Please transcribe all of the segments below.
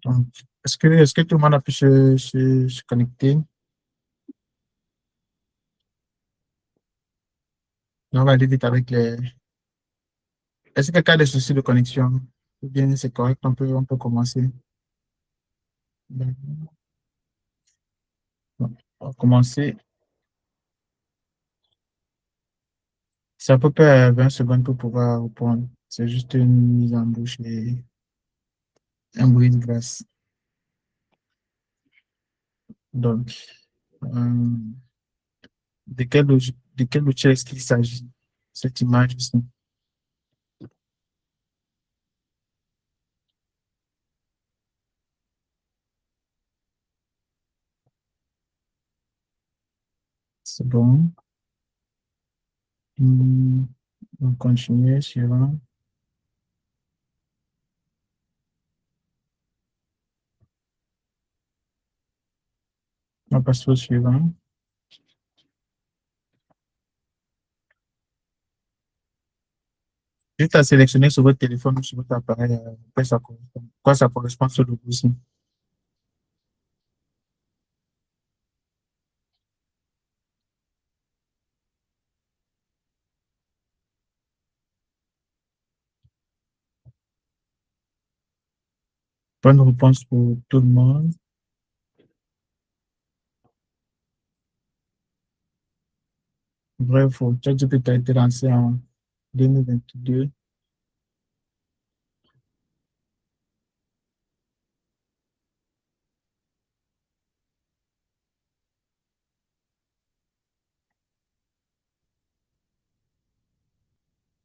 Donc, est-ce que tout le monde a pu se connecter? On va aller vite avec les. Est-ce que quelqu'un a des soucis de connexion? Ou bien c'est correct, on peut commencer. Bon, on va commencer. C'est à peu près 20 secondes pour pouvoir répondre. C'est juste une mise en bouche et un bruit de glace. Donc, euh, de quel outil est-ce qu'il s'agit? Cette image ici. C'est bon. Hmm, on continue, suivant. On va passer au suivant. Juste à sélectionner sur votre téléphone ou sur votre appareil, quoi ça correspond sur le ici. Bonne réponse pour tout le monde. Vrai ou faux? ChatGPT a été lancé en 2022.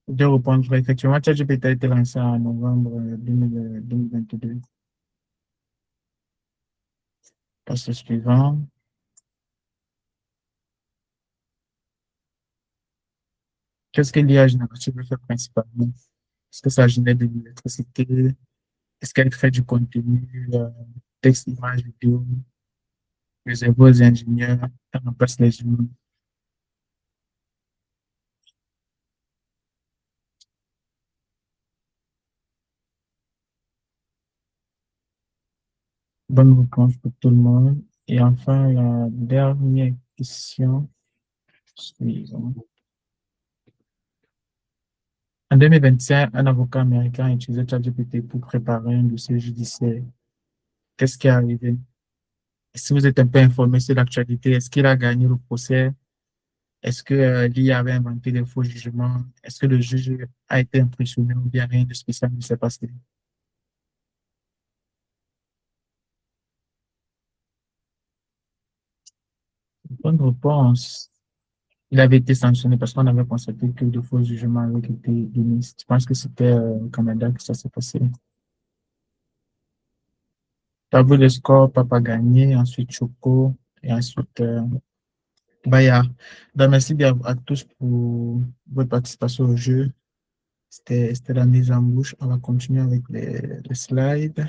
Deux réponses vraies. Effectivement, ChatGPT a été lancé en novembre 2022. Passe au suivant. Qu'est-ce que l'IA générative fait principalement? Est-ce que ça génère de l'électricité? Est-ce qu'elle crée du contenu, texte, image, vidéo, réservé aux ingénieurs, elle remplace les humains? Bonne réponse pour tout le monde. Et enfin, la dernière question suivante. En 2025, un avocat américain a utilisé ChatGPT pour préparer un dossier judiciaire. Qu'est-ce qui est arrivé? Si vous êtes un peu informé sur l'actualité, est-ce qu'il a gagné le procès? Est-ce que l'IA avait inventé des faux jugements? Est-ce que le juge a été impressionné ou bien rien de spécial ne s'est passé? Bonne réponse. Il avait été sanctionné parce qu'on avait constaté que de faux jugements avaient été donnés. Je pense que c'était au Canada que ça s'est passé. Tableau de score, Papa gagné, ensuite Choco, et ensuite Baya. Donc, merci bien à tous pour votre participation au jeu. C'était la mise en bouche. On va continuer avec les slides.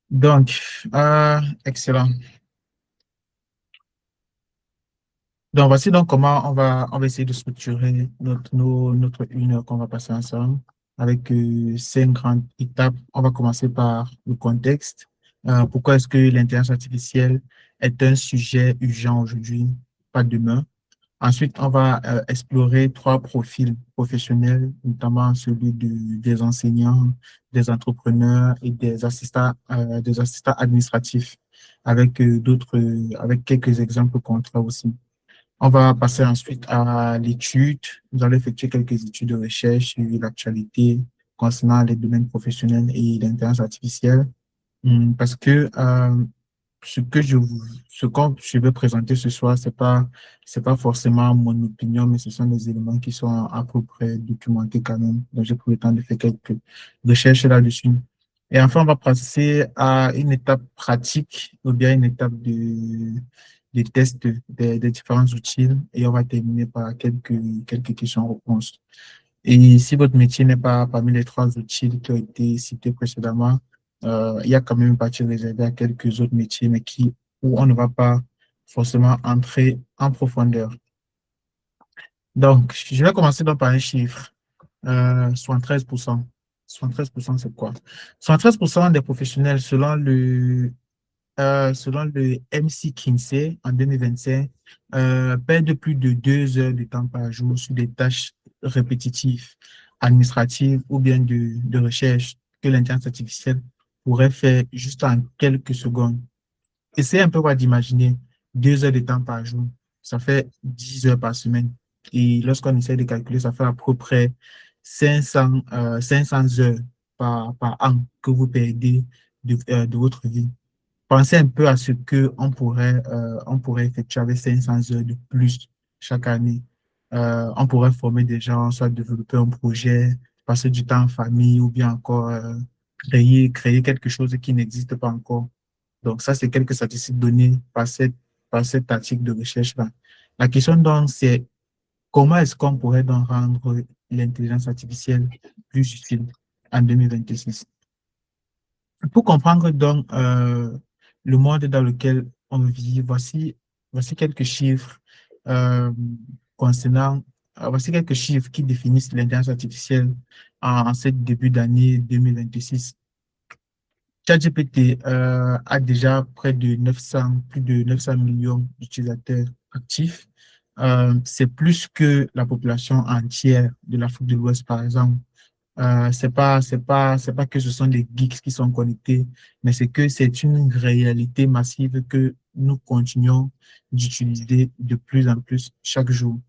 Donc, excellent. Donc, voici donc comment on va essayer de structurer notre 1 heure qu'on va passer ensemble avec 5 grandes étapes. On va commencer par le contexte. Pourquoi est-ce que l'intelligence artificielle est un sujet urgent aujourd'hui, pas demain? Ensuite, on va explorer 3 profils professionnels, notamment des enseignants, des entrepreneurs et des assistants administratifs, avec quelques exemples concrets aussi. On va passer ensuite à l'étude. Nous allons effectuer quelques études de recherche sur l'actualité concernant les domaines professionnels et l'intelligence artificielle. Parce que ce que je vais présenter ce soir, c'est pas forcément mon opinion, mais ce sont des éléments qui sont à peu près documentés quand même. Donc, j'ai pris le temps de faire quelques recherches là-dessus. Et enfin, on va passer à une étape pratique ou bien une étape de test des différents outils et on va terminer par quelques questions-réponses. Et si votre métier n'est pas parmi les 3 outils qui ont été cités précédemment, il y a quand même une partie réservée à quelques autres métiers, mais où on ne va pas forcément entrer en profondeur. Donc, je vais commencer donc par un chiffre, 73%. 73%, c'est quoi? 73% des professionnels, selon le MC Kinsey en 2025, perdent plus de 2 heures de temps par jour sur des tâches répétitives, administratives ou bien de recherche que l'intelligence artificielle pourrait faire juste en quelques secondes. Essayez un peu d'imaginer 2 heures de temps par jour. Ça fait 10 heures par semaine. Et lorsqu'on essaie de calculer, ça fait à peu près 500 heures par an que vous perdez de votre vie. Pensez un peu à ce on pourrait effectuer avec 500 heures de plus chaque année. On pourrait former des gens, soit développer un projet, passer du temps en famille ou bien encore créer quelque chose qui n'existe pas encore. Donc, ça, c'est quelques statistiques données par cet article de recherche-là. La question donc, c'est comment est-ce qu'on pourrait donc rendre l'intelligence artificielle plus utile en 2026? Pour comprendre donc le monde dans lequel on vit, voici quelques chiffres euh, concernant, voici quelques chiffres qui définissent l'intelligence artificielle en ce début d'année 2026. ChatGPT a déjà plus de 900 millions d'utilisateurs actifs. C'est plus que la population entière de l'Afrique de l'Ouest, par exemple. C'est pas que ce sont des geeks qui sont connectés, mais c'est que c'est une réalité massive que nous continuons d'utiliser de plus en plus chaque jour.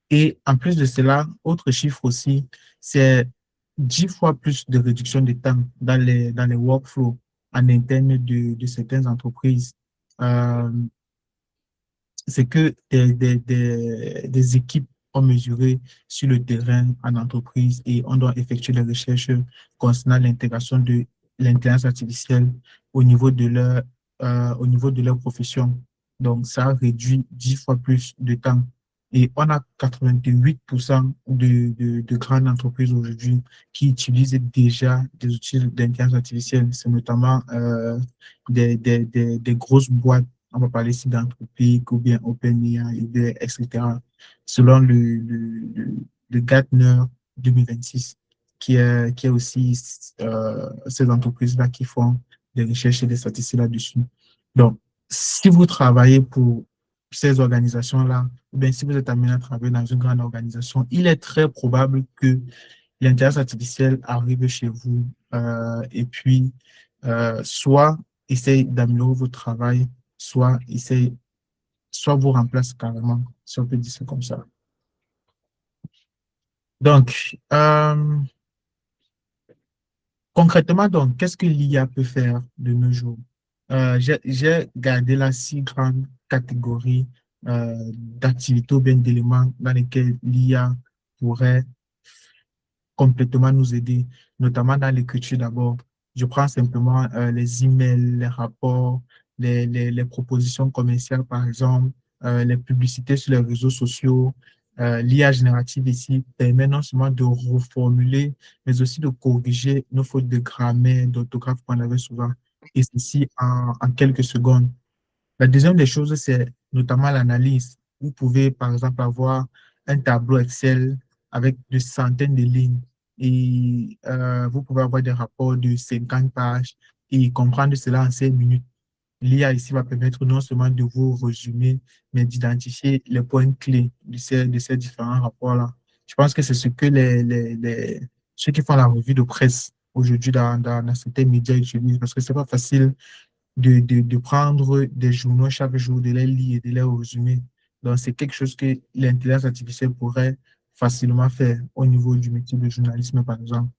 Et en plus de cela, autre chiffre aussi, c'est 10 fois plus de réduction de temps dans les workflows en interne de certaines entreprises. Euh, c'est que des équipes ont mesuré sur le terrain en entreprise et on doit effectuer des recherches concernant l'intégration de l'intelligence artificielle au niveau au niveau de leur profession. Donc, ça réduit 10 fois plus de temps. Et on a 88% de grandes entreprises aujourd'hui qui utilisent déjà des outils d'intelligence artificielle. C'est notamment des grosses boîtes, on va parler ici d'Anthropic ou bien OpenAI, etc., selon le Gartner 2026, qui est aussi ces entreprises-là qui font des recherches et des statistiques là-dessus. Donc, si vous travaillez pour ces organisations-là, ou bien si vous êtes amené à travailler dans une grande organisation, il est très probable que l'intelligence artificielle arrive chez vous et puis soit essaye d'améliorer votre travail, soit vous remplace carrément, si on peut dire ça comme ça. Donc, concrètement, donc, qu'est-ce que l'IA peut faire de nos jours? J'ai gardé là 6 grandes catégories d'activités ou bien d'éléments dans lesquels l'IA pourrait complètement nous aider, notamment dans l'écriture d'abord. Je prends simplement les emails, les rapports, les propositions commerciales, par exemple, les publicités sur les réseaux sociaux. L'IA générative ici permet non seulement de reformuler, mais aussi de corriger nos fautes de grammaire, d'orthographe qu'on avait souvent, et ceci en quelques secondes. La deuxième des choses, c'est notamment l'analyse. Vous pouvez, par exemple, avoir un tableau Excel avec des centaines de lignes et vous pouvez avoir des rapports de 50 pages et comprendre cela en 5 minutes. L'IA ici va permettre non seulement de vous résumer, mais d'identifier les points clés de ces différents rapports-là. Je pense que c'est ce que ceux qui font la revue de presse aujourd'hui dans certains médias utilisent parce que c'est pas facile de prendre des journaux chaque jour, de les lire et de les résumer. Donc, c'est quelque chose que l'intelligence artificielle pourrait facilement faire au niveau du métier de journalisme, par exemple.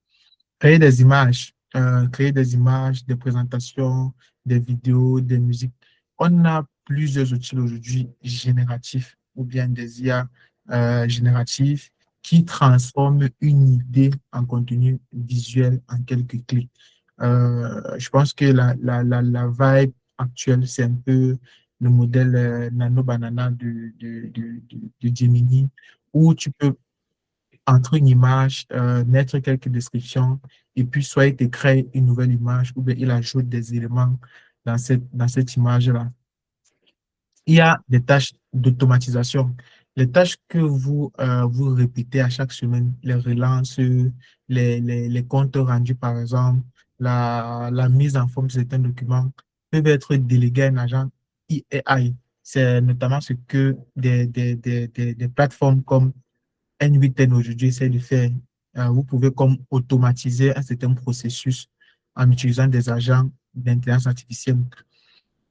Créer des images, des présentations, des vidéos, des musiques. On a plusieurs outils aujourd'hui génératifs ou bien des IA génératifs qui transforment une idée en contenu visuel en quelques clics. Je pense que la vibe actuelle, c'est un peu le modèle Nano Banana de Gemini, où tu peux entre une image, mettre quelques descriptions, et puis soit il te crée une nouvelle image, ou bien il ajoute des éléments dans cette image-là. Il y a des tâches d'automatisation. les tâches que vous répétez à chaque semaine, les relances, les comptes rendus, par exemple, la mise en forme de certains documents, peuvent être délégués à un agent AI. C'est notamment ce que des plateformes comme N8N aujourd'hui essaient de faire. Vous pouvez comme automatiser un certain processus en utilisant des agents d'intelligence artificielle.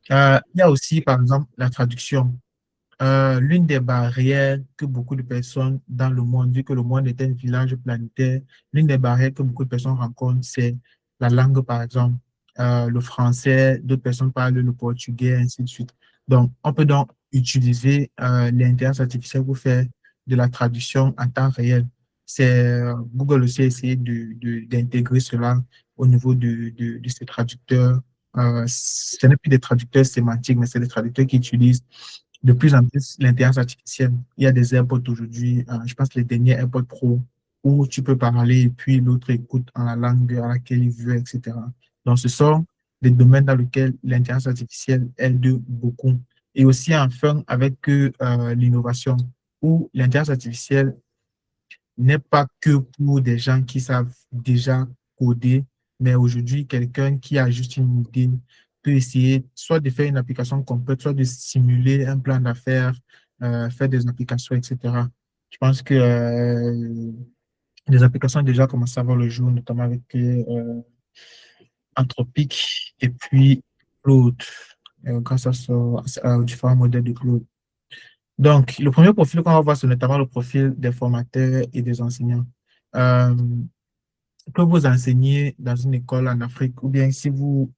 Il y a aussi, par exemple, la traduction. L'une des barrières que beaucoup de personnes dans le monde, vu que le monde est un village planétaire, l'une des barrières que beaucoup de personnes rencontrent, c'est la langue, par exemple. Le français, d'autres personnes parlent le portugais, ainsi de suite. Donc, on peut donc utiliser l'intelligence artificielle pour faire de la traduction en temps réel. Google aussi a essayé d'intégrer cela au niveau de ses traducteurs. Ce n'est plus des traducteurs sémantiques, mais c'est des traducteurs qui utilisent de plus en plus l'intelligence artificielle. Il y a des AirPods aujourd'hui, je pense les derniers AirPods Pro, où tu peux parler et puis l'autre écoute en la langue à laquelle il veut, etc. Donc, ce sont des domaines dans lesquels l'intelligence artificielle aide beaucoup. Et aussi, enfin, avec l'innovation, où l'intelligence artificielle n'est pas que pour des gens qui savent déjà coder, mais aujourd'hui, quelqu'un qui a juste une idée peut essayer soit de faire une application complète, soit de simuler un plan d'affaires, faire des applications, etc. Je pense que les applications ont déjà commencé à voir le jour, notamment avec Anthropic et puis Claude, grâce aux différents modèles de Claude. Donc, le premier profil qu'on va voir, c'est notamment le profil des formateurs et des enseignants. Euh, que vous enseignez dans une école en Afrique, ou bien si vous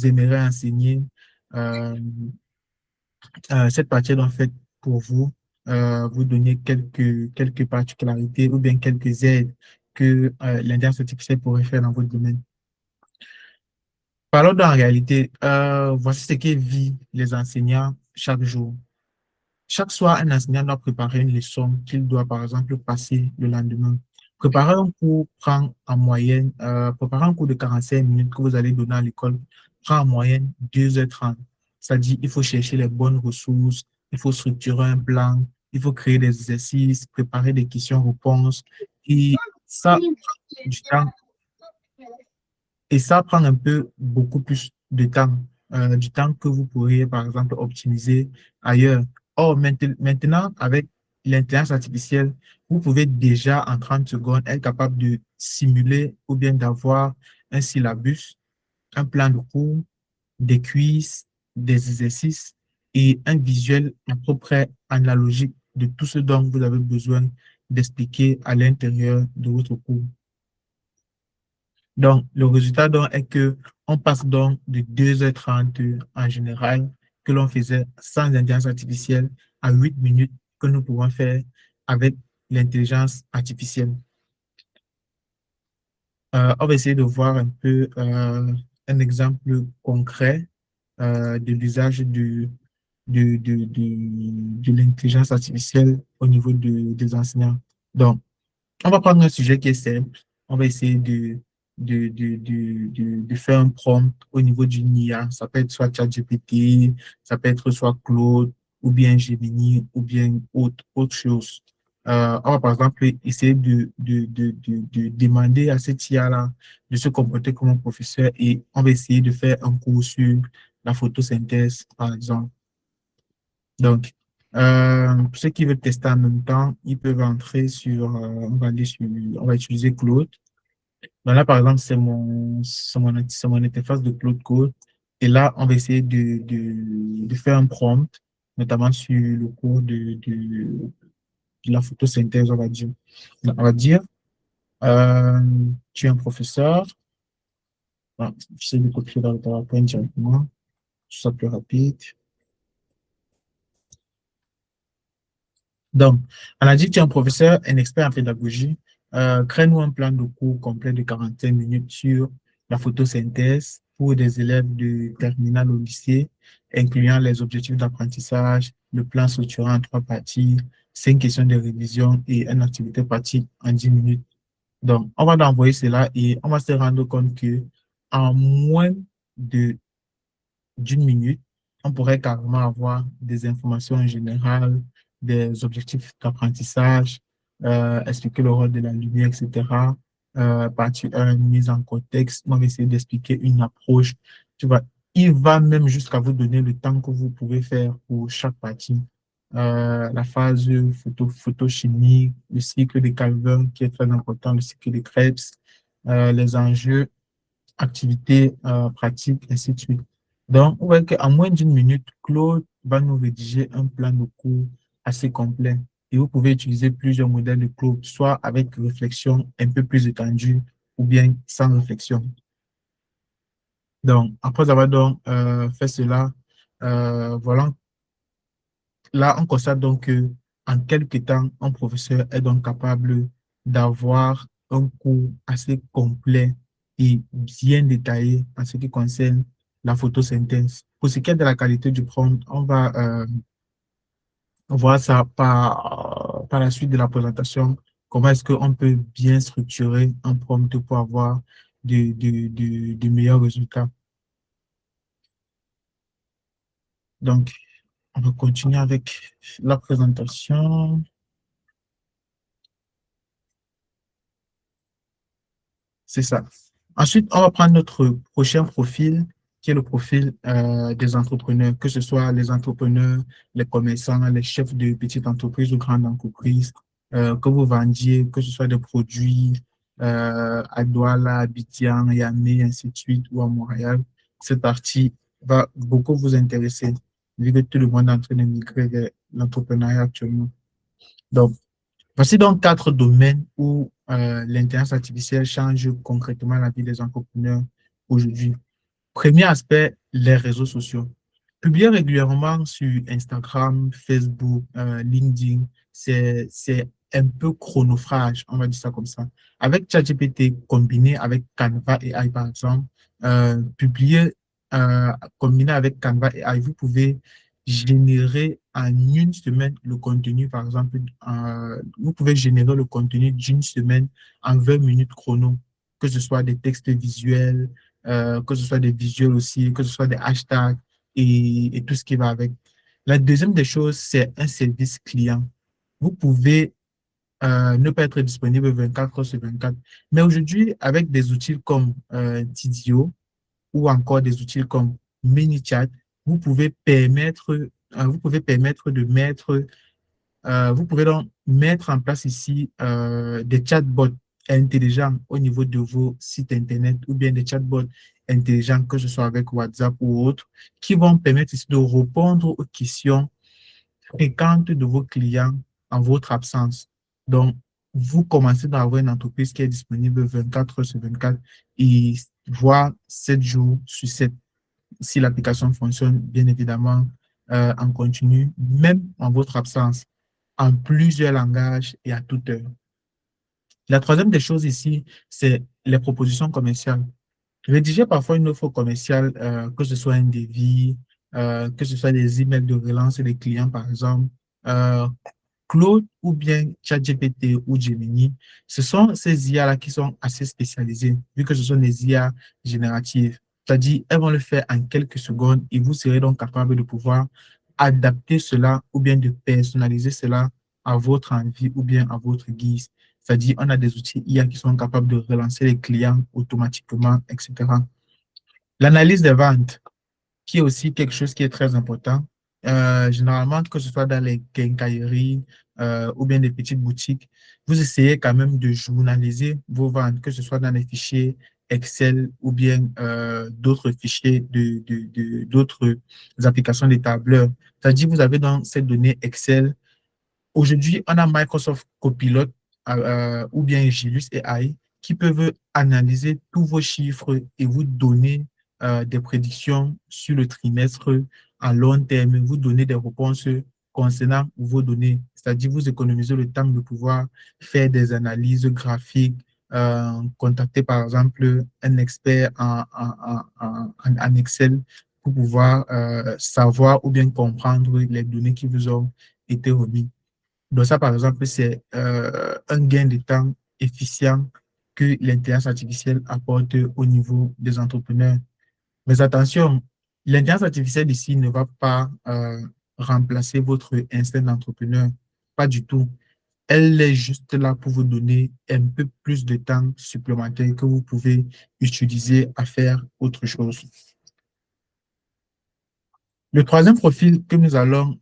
aimeriez enseigner, euh, cette partie est en fait pour vous, vous donner quelques particularités ou bien quelques aides que l'intelligence artificielle pourrait faire dans votre domaine. Parlons en réalité, voici ce que vivent les enseignants chaque jour. Chaque soir, un enseignant doit préparer une leçon qu'il doit, par exemple, passer le lendemain. Préparer un cours prend en moyenne, préparer un cours de 45 minutes que vous allez donner à l'école prend en moyenne 2h30. C'est-à-dire, il faut chercher les bonnes ressources, il faut structurer un plan, il faut créer des exercices, préparer des questions-réponses. Et ça prend du temps et ça prend un peu beaucoup plus de temps, du temps que vous pourriez, par exemple, optimiser ailleurs. Or, maintenant, avec l'intelligence artificielle, vous pouvez déjà, en 30 secondes, être capable de simuler ou bien d'avoir un syllabus, un plan de cours, des quiz, des exercices et un visuel à peu près analogique de tout ce dont vous avez besoin d'expliquer à l'intérieur de votre cours. Donc, le résultat donc est que on passe donc de 2h30 en général que l'on faisait sans intelligence artificielle à 8 minutes que nous pouvons faire avec l'intelligence artificielle. On va essayer de voir un peu un exemple concret de l'usage de l'intelligence artificielle au niveau des enseignants. Donc, on va prendre un sujet qui est simple. On va essayer de faire un prompt au niveau d'une IA. Ça peut être soit ChatGPT, ça peut être soit Claude, ou bien Gemini, ou bien autre chose. On va par exemple essayer de demander à cette IA-là de se comporter comme un professeur et on va essayer de faire un cours sur la photosynthèse, par exemple. Donc, pour ceux qui veulent tester en même temps, ils peuvent entrer on va aller on va utiliser Claude. Donc là, par exemple, c'est mon interface de Claude Code. Et là, on va essayer de faire un prompt, notamment sur le cours de la photosynthèse, on va dire. Donc, on va dire, euh, tu es un professeur. Ah, j'essaie de copier dans le PowerPoint directement, ce sera plus rapide. Donc, on a dit que tu es un professeur, un expert en pédagogie. Crée-nous un plan de cours complet de 45 minutes sur la photosynthèse pour des élèves de terminale au lycée, incluant les objectifs d'apprentissage, le plan structuré en 3 parties, 5 questions de révision et une activité pratique en 10 minutes. Donc, on va envoyer cela et on va se rendre compte que en moins de d'une minute, on pourrait carrément avoir des informations en général, des objectifs d'apprentissage, expliquer le rôle de la lumière, etc. Partie 1, mise en contexte. On va essayer d'expliquer une approche. Tu vois, il va même jusqu'à vous donner le temps que vous pouvez faire pour chaque partie. La phase photochimie, le cycle de Calvin qui est très important, le cycle de Krebs, les enjeux, activités pratiques, ainsi de suite. Donc, on voit qu'en moins d'une minute, Claude va nous rédiger un plan de cours assez complet. Et vous pouvez utiliser plusieurs modèles de Claude, soit avec réflexion un peu plus étendue ou bien sans réflexion. Donc, après avoir donc fait cela, voilà, là, on constate donc que en quelques temps, un professeur est donc capable d'avoir un cours assez complet et bien détaillé en ce qui concerne la photosynthèse. Pour ce qui est de la qualité du prompt, on va voir ça par la suite de la présentation. Comment est-ce qu'on peut bien structurer un prompt pour avoir de meilleurs résultats. Donc, on va continuer avec la présentation. C'est ça. Ensuite, on va prendre notre prochain profil, qui est le profil des entrepreneurs, que ce soit les entrepreneurs, les commerçants, les chefs de petites entreprises ou grandes entreprises, que vous vendiez, que ce soit des produits à Douala, à Abidjan, Yamé, ainsi de suite, ou à Montréal. Cette partie va beaucoup vous intéresser, vu que tout le monde est en train de migrer vers l'entrepreneuriat actuellement. Donc, voici donc quatre domaines où l'intelligence artificielle change concrètement la vie des entrepreneurs aujourd'hui. Premier aspect, les réseaux sociaux. Publier régulièrement sur Instagram, Facebook, LinkedIn, c'est un peu chronophage, on va dire ça comme ça. Avec ChatGPT combiné avec Canva et AI, par exemple, publier combiné avec Canva et AI, vous pouvez générer en une semaine le contenu, par exemple, vous pouvez générer le contenu d'une semaine en 20 minutes chrono, que ce soit des textes visuels, que ce soit des visuels aussi, que ce soit des hashtags et tout ce qui va avec. La deuxième des choses, c'est un service client. Vous pouvez ne pas être disponible 24 heures sur 24. Mais aujourd'hui, avec des outils comme Tidio ou encore des outils comme ManyChat, vous pouvez permettre de mettre vous pouvez donc mettre en place ici des chatbots intelligents au niveau de vos sites Internet ou bien des chatbots intelligents, que ce soit avec WhatsApp ou autre, qui vont permettre ici de répondre aux questions fréquentes de vos clients en votre absence. Donc, vous commencez à avoir une entreprise qui est disponible 24 heures sur 24 et voire 7 jours sur 7 si l'application fonctionne, bien évidemment, en continu, même en votre absence, en plusieurs langages et à toute heure. La troisième des choses ici, c'est les propositions commerciales. Rédiger parfois une offre commerciale, que ce soit un devis, que ce soit des emails de relance des clients, par exemple, euh, Claude ou bien ChatGPT ou Gemini, ce sont ces IA-là qui sont assez spécialisées, vu que ce sont des IA génératives. C'est-à-dire, elles vont le faire en quelques secondes et vous serez donc capable de pouvoir adapter cela ou bien de personnaliser cela à votre envie ou bien à votre guise. C'est-à-dire, on a des outils IA qui sont capables de relancer les clients automatiquement, etc. L'analyse des ventes, qui est aussi quelque chose qui est très important. Généralement, que ce soit dans les quincailleries ou bien des petites boutiques, vous essayez quand même de journaliser vos ventes, que ce soit dans les fichiers Excel ou bien d'autres fichiers d'autres applications des tableurs. C'est-à-dire, vous avez dans ces données Excel. Aujourd'hui, on a Microsoft Copilot ou bien Gilus AI qui peuvent analyser tous vos chiffres et vous donner des prédictions sur le trimestre à long terme, vous donner des réponses concernant vos données. C'est-à-dire, vous économisez le temps de pouvoir faire des analyses graphiques, contacter par exemple un expert en Excel pour pouvoir savoir ou bien comprendre les données qui vous ont été remises. Donc ça, par exemple, c'est un gain de temps efficient que l'intelligence artificielle apporte au niveau des entrepreneurs. Mais attention, l'intelligence artificielle ici ne va pas remplacer votre instinct d'entrepreneur. Pas du tout. Elle est juste là pour vous donner un peu plus de temps supplémentaire que vous pouvez utiliser à faire autre chose. Le troisième profil que nous allons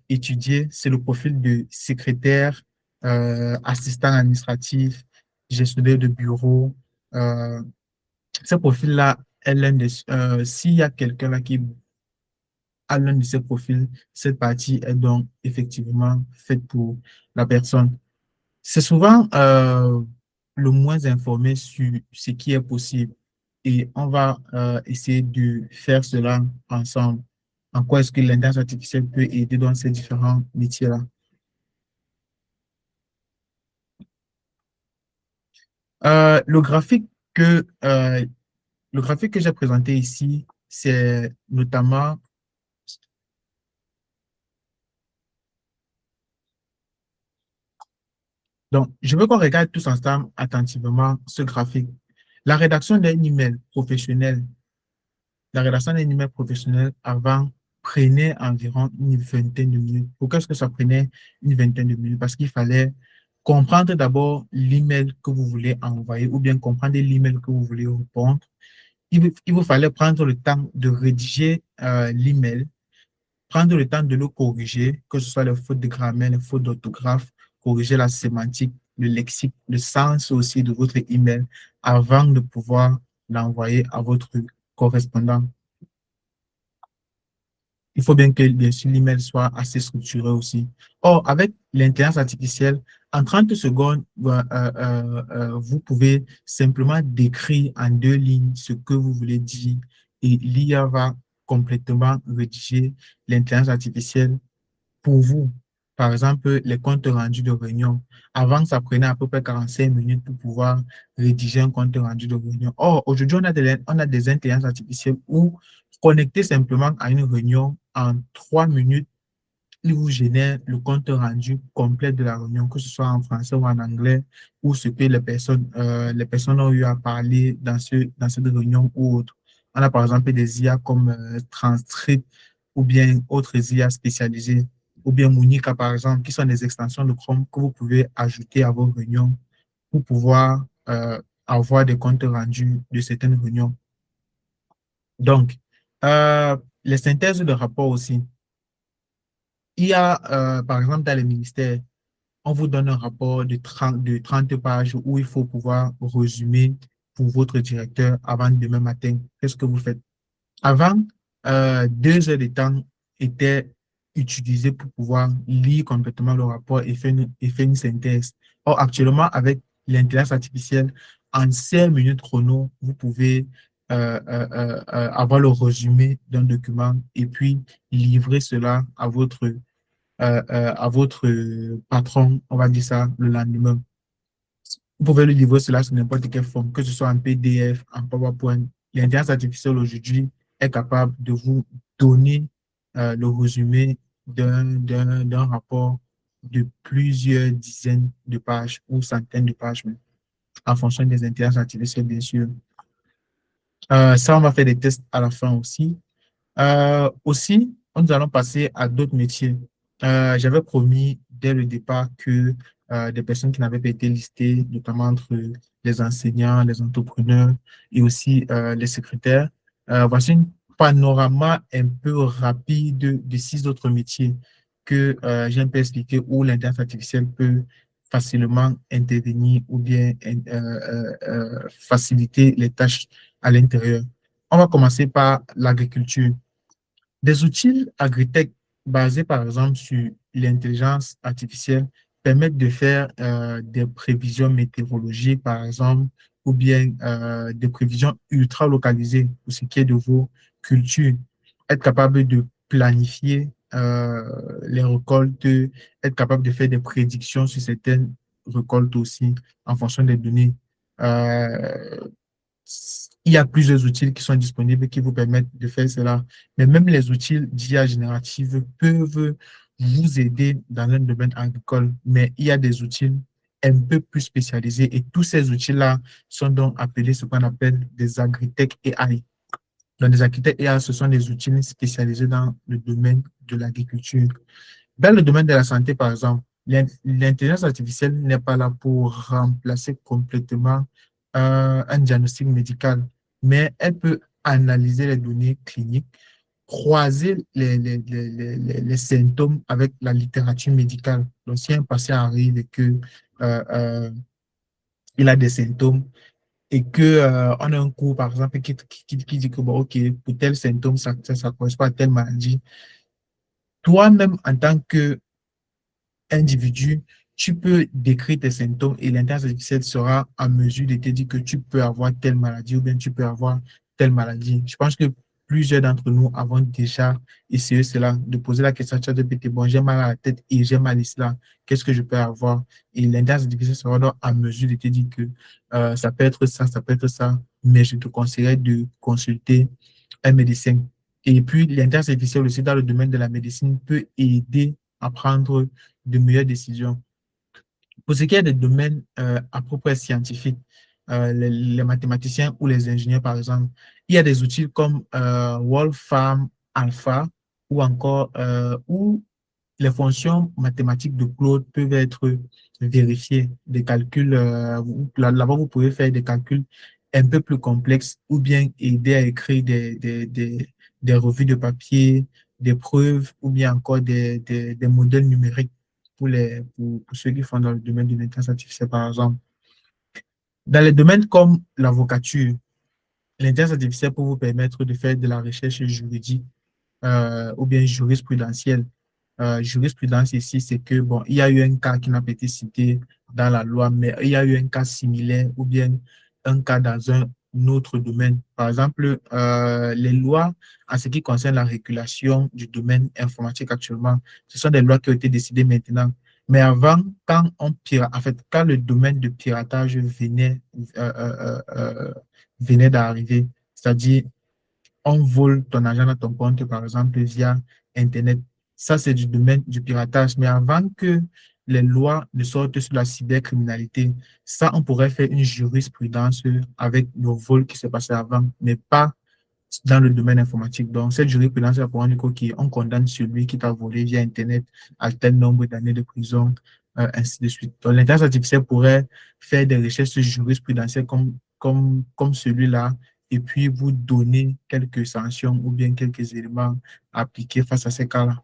étudier, c'est le profil de secrétaire, assistant administratif, gestionnaire de bureau. Euh, Ce profil-là est l'un des... s'il y a quelqu'un là qui a l'un de ces profils, cette partie est donc effectivement faite pour la personne. C'est souvent le moins informé sur ce qui est possible et on va essayer de faire cela ensemble. En quoi est-ce que l'intelligence artificielle peut aider dans ces différents métiers-là? Euh, le graphique que, euh, le graphique que j'ai présenté ici, c'est notamment... Donc, je veux qu'on regarde tous ensemble attentivement ce graphique. La rédaction d'un email professionnel La rédaction d'un email professionnel avant prenait environ une vingtaine de minutes. Pourquoi est-ce que ça prenait une vingtaine de minutes? Parce qu'il fallait comprendre d'abord l'email que vous voulez envoyer ou bien comprendre l'email que vous voulez répondre. Il vous fallait prendre le temps de rédiger l'email, prendre le temps de le corriger, que ce soit les fautes de grammaire, les fautes d'orthographe, corriger la sémantique, le lexique, le sens aussi de votre email avant de pouvoir l'envoyer à votre correspondant. Il faut bien que, bien sûr, l'email soit assez structuré aussi. Or, avec l'intelligence artificielle, en 30 secondes, vous pouvez simplement décrire en deux lignes ce que vous voulez dire et l'IA va complètement rédiger l'intelligence artificielle pour vous. Par exemple, les comptes rendus de réunion. Avant, ça prenait à peu près 45 minutes pour pouvoir rédiger un compte rendu de réunion. Or, aujourd'hui, on a des intelligences artificielles où connecter simplement à une réunion en 3 minutes, il vous génère le compte rendu complet de la réunion, que ce soit en français ou en anglais, ou ce que les personnes ont eu à parler dans cette réunion ou autre. On a par exemple des IA comme Transcript ou bien autres IA spécialisées, ou bien Monica par exemple, qui sont des extensions de Chrome que vous pouvez ajouter à vos réunions pour pouvoir avoir des comptes rendus de certaines réunions. Donc, les synthèses de rapports aussi. Il y a, par exemple, dans les ministères, on vous donne un rapport de 30 pages où il faut pouvoir résumer pour votre directeur avant demain matin. Qu'est-ce que vous faites? Avant, 2 heures de temps étaient utilisées pour pouvoir lire complètement le rapport et faire une synthèse. Or, actuellement, avec l'intelligence artificielle, en 5 minutes chrono, vous pouvez avoir le résumé d'un document et puis livrer cela à votre patron, on va dire ça, le lendemain. Vous pouvez le livrer cela sur n'importe quelle forme, que ce soit en PDF, en PowerPoint. L'intelligence artificielle aujourd'hui est capable de vous donner le résumé d'un rapport de plusieurs dizaines de pages ou centaines de pages, même, en fonction des intelligences artificielles, bien sûr. Ça, on va faire des tests à la fin aussi. Aussi, nous allons passer à d'autres métiers. J'avais promis dès le départ que des personnes qui n'avaient pas été listées, notamment entre les enseignants, les entrepreneurs et aussi les secrétaires, voici une panorama un peu rapide de 6 autres métiers que j'ai un peu expliqué où l'intelligence artificielle peut facilement intervenir ou bien faciliter les tâches à l'intérieur. On va commencer par l'agriculture. Des outils agritech basés, par exemple, sur l'intelligence artificielle permettent de faire des prévisions météorologiques, par exemple, ou bien des prévisions ultra localisées pour ce qui est de vos cultures. Être capable de planifier les récoltes, être capable de faire des prédictions sur certaines récoltes aussi en fonction des données. Euh, il y a plusieurs outils qui sont disponibles qui vous permettent de faire cela. Mais même les outils d'IA générative peuvent vous aider dans un domaine agricole. Mais il y a des outils un peu plus spécialisés et tous ces outils-là sont donc appelés ce qu'on appelle des agritech AI. Donc, les architectes IA, ce sont des outils spécialisés dans le domaine de l'agriculture. Dans le domaine de la santé, par exemple, l'intelligence artificielle n'est pas là pour remplacer complètement un diagnostic médical, mais elle peut analyser les données cliniques, croiser les symptômes avec la littérature médicale. Donc, si un patient arrive et que euh, il a des symptômes et que on a un cours, par exemple, qui dit que, bon, OK, pour tel symptôme, ça correspond à telle maladie, toi-même, en tant que individu, tu peux décrire tes symptômes et l'intelligence artificielle sera en mesure de te dire que tu peux avoir telle maladie ou bien tu peux avoir telle maladie. Je pense que plusieurs d'entre nous avons déjà essayé cela, de poser la question à ChatGPT, bon, j'ai mal à la tête et j'ai mal ici là, qu'est-ce que je peux avoir? Et l'intelligence artificielle sera donc en mesure de te dire que ça peut être ça peut être ça, mais je te conseillerais de consulter un médecin. Et puis, l'intelligence artificielle aussi dans le domaine de la médecine peut aider à prendre de meilleures décisions. Pour ce qui est des domaines à peu près scientifiques, les mathématiciens ou les ingénieurs, par exemple, il y a des outils comme Wolfram Alpha ou encore où les fonctions mathématiques de Claude peuvent être vérifiées, des calculs, là-bas vous pouvez faire des calculs un peu plus complexes ou bien aider à écrire des revues de papier, des preuves ou bien encore des modèles numériques pour ceux qui font dans le domaine de l'intelligence artificielle, par exemple. Dans les domaines comme l'avocature, l'intelligence artificielle peut vous permettre de faire de la recherche juridique ou bien jurisprudentielle. Jurisprudence ici, c'est que, bon, il y a eu un cas qui n'a pas été cité dans la loi, mais il y a eu un cas similaire ou bien un cas dans un autre domaine. Par exemple, les lois en ce qui concerne la régulation du domaine informatique actuellement, ce sont des lois qui ont été décidées maintenant. Mais avant, en fait, quand le domaine de piratage venait d'arriver, c'est-à-dire on vole ton argent dans ton compte, par exemple, via Internet. Ça, c'est du domaine du piratage. Mais avant que les lois ne sortent sur la cybercriminalité, ça, on pourrait faire une jurisprudence avec le vol qui s'est passé avant, mais pas dans le domaine informatique. Donc, cette jurisprudence va pouvoir dire qu'on condamne celui qui t'a volé via Internet à tel nombre d'années de prison, ainsi de suite. Donc, l'intelligence artificielle pourrait faire des recherches jurisprudentielles comme celui-là et puis vous donner quelques sanctions ou bien quelques éléments appliqués face à ces cas-là.